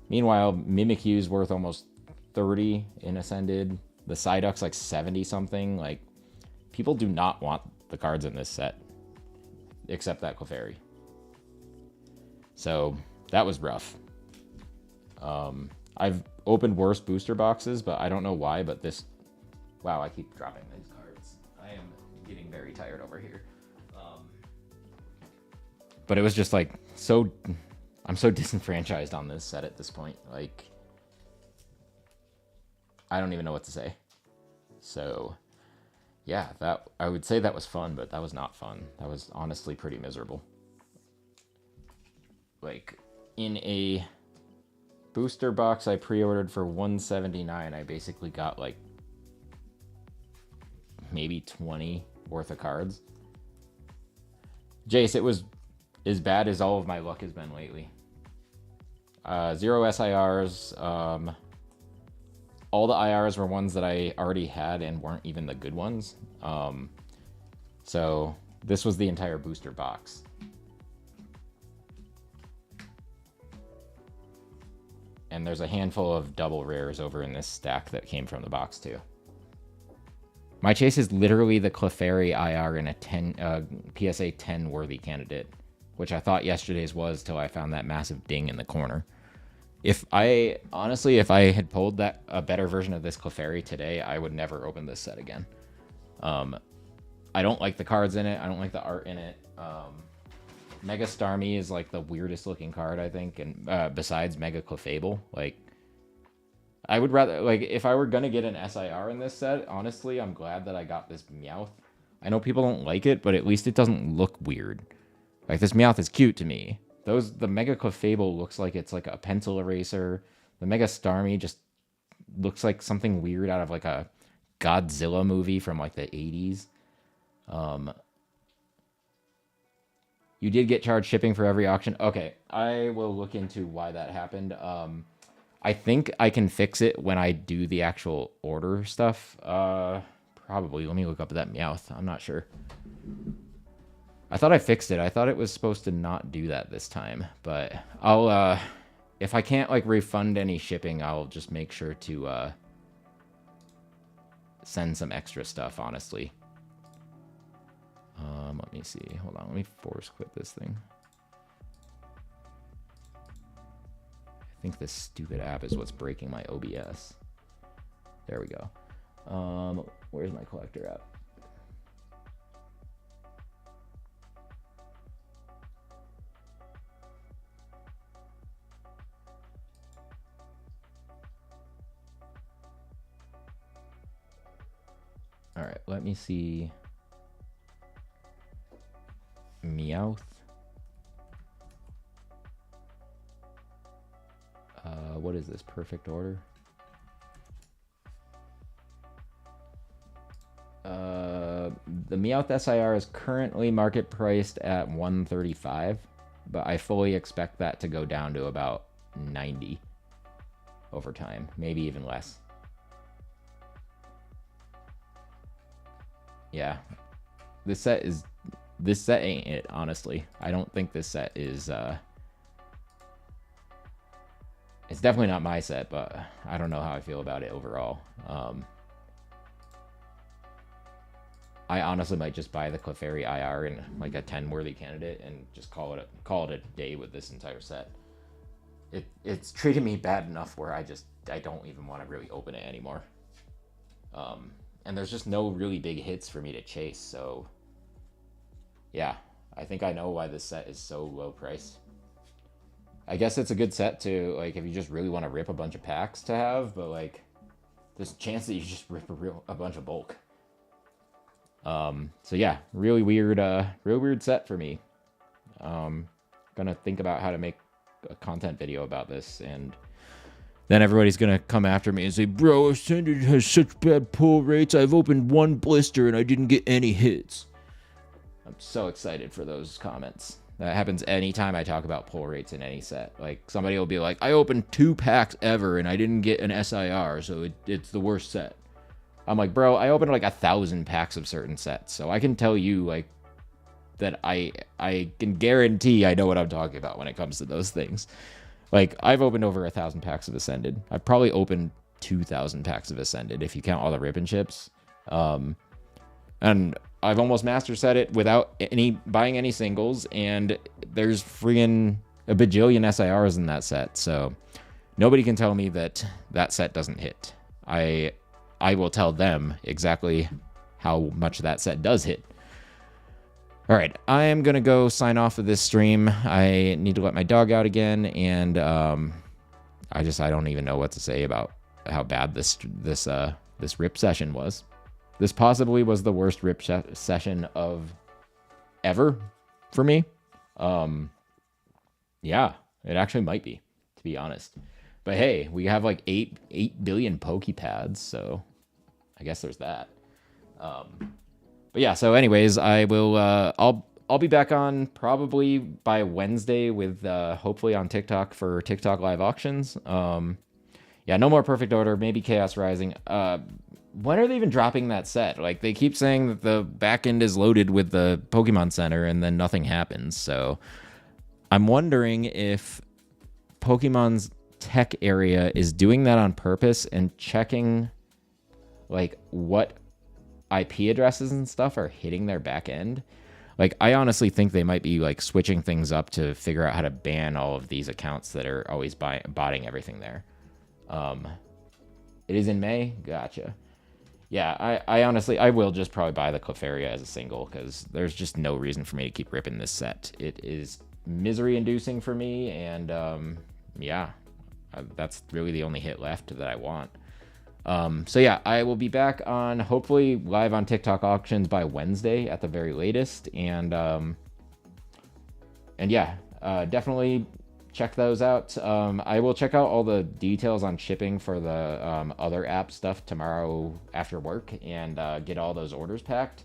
Meanwhile, Mimikyu's worth almost 30 in Ascended. The Psyduck's like 70 something. Like, people do not want the cards in this set. Except that Clefairy. So, that was rough. I've opened worse booster boxes, but I don't know why, but this... Wow, I keep dropping these cards. I am getting very tired over here. But it was just like, so... I'm so disenfranchised on this set at this point. Like, I don't even know what to say. So, yeah, that I would say that was fun, but that was not fun. That was honestly pretty miserable. Like, in a booster box I pre-ordered for $179, I basically got like maybe 20 worth of cards. Jace, it was as bad as all of my luck has been lately. 0 SIRs. All the IRs were ones that I already had and weren't even the good ones. So this was the entire booster box. And there's a handful of double rares over in this stack that came from the box too. My chase is literally the Clefairy IR in a PSA 10 worthy candidate, which I thought yesterday's was till I found that massive ding in the corner. If I had pulled that a better version of this Clefairy today, I would never open this set again. I don't like the cards in it. I don't like the art in it. Mega Starmie is like the weirdest looking card, I think, and besides Mega Clefable, like I would rather, like, if I were gonna get an SIR in this set, honestly, I'm glad that I got this Meowth. I know people don't like it, but at least it doesn't look weird. Like, this Meowth is cute to me. The Mega Clefable looks like it's like a pencil eraser. The Mega Starmie just looks like something weird out of like a Godzilla movie from like the 80s. You did get charged shipping for every auction. Okay, I will look into why that happened. I think I can fix it when I do the actual order stuff. Probably. Let me look up that Meowth. I'm not sure. I thought I fixed it. I thought it was supposed to not do that this time. But I'll, if I can't, like, refund any shipping, I'll just make sure to, send some extra stuff, honestly. Let me see. Hold on. Let me force quit this thing. I think this stupid app is what's breaking my OBS. There we go. Where's my collector app? All right, let me see. Meowth. What is this? Perfect order? The Meowth SIR is currently market priced at 135, but I fully expect that to go down to about 90 over time, maybe even less. Yeah, this set ain't it, honestly. I don't think this set is it's definitely not my set, but I don't know how I feel about it overall. I honestly might just buy the Clefairy IR in like a 10 worthy candidate and just call it a day with this entire set. It's treated me bad enough where I don't even want to really open it anymore. And there's just no really big hits for me to chase, so yeah, I think I know why this set is so low priced. I guess it's a good set to, like, if you just really want to rip a bunch of packs to have, but like there's a chance that you just rip a bunch of bulk. So yeah, really weird set for me. Gonna think about how to make a content video about this, and then everybody's gonna come after me and say, bro, Ascended has such bad pull rates. I've opened one blister and I didn't get any hits. I'm so excited for those comments. That happens anytime I talk about pull rates in any set. Like, somebody will be like, I opened 2 packs ever and I didn't get an SIR, so it's the worst set. I'm like, bro, I opened like 1,000 packs of certain sets, so I can tell you, like, that I can guarantee I know what I'm talking about when it comes to those things. Like, I've opened over 1,000 packs of Ascended. I've probably opened 2,000 packs of Ascended if you count all the rip and chips. And I've almost master set it without buying any singles, and there's freaking a bajillion SIRs in that set, so nobody can tell me that set doesn't hit. I will tell them exactly how much that set does hit. All right, I am going to go sign off of this stream. I need to let my dog out again, and I don't even know what to say about how bad this rip session was. This possibly was the worst rip session of ever for me. Yeah, it actually might be, to be honest. But hey, we have like 8 billion Pokepads, so I guess there's that. But yeah, so anyways, I will I'll be back on probably by Wednesday with hopefully on TikTok for TikTok live auctions. Yeah, no more Perfect Order, maybe Chaos Rising. When are they even dropping that set? Like, they keep saying that the back end is loaded with the Pokemon Center and then nothing happens. So I'm wondering if Pokemon's tech area is doing that on purpose and checking like what IP addresses and stuff are hitting their back end. Like, I honestly think they might be like switching things up to figure out how to ban all of these accounts that are always botting everything there. It is in May. Gotcha. Yeah, I honestly, I will just probably buy the Clefairy as a single because there's just no reason for me to keep ripping this set. It is misery inducing for me, and yeah, that's really the only hit left that I want. So yeah, I will be back on, hopefully live on TikTok auctions by Wednesday at the very latest, and yeah, definitely check those out. I will check out all the details on shipping for the other app stuff tomorrow after work, and get all those orders packed.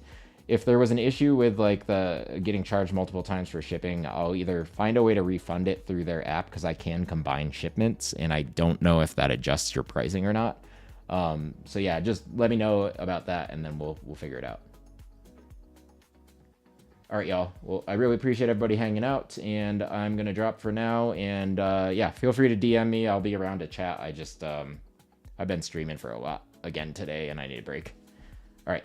If there was an issue with like the getting charged multiple times for shipping, I'll either find a way to refund it through their app because I can combine shipments, and I don't know if that adjusts your pricing or not. So yeah, just let me know about that, and then we'll figure it out. All right, y'all. Well, I really appreciate everybody hanging out, and I'm gonna drop for now. And yeah, feel free to DM me. I'll be around to chat. I just I've been streaming for a lot again today, and I need a break. All right.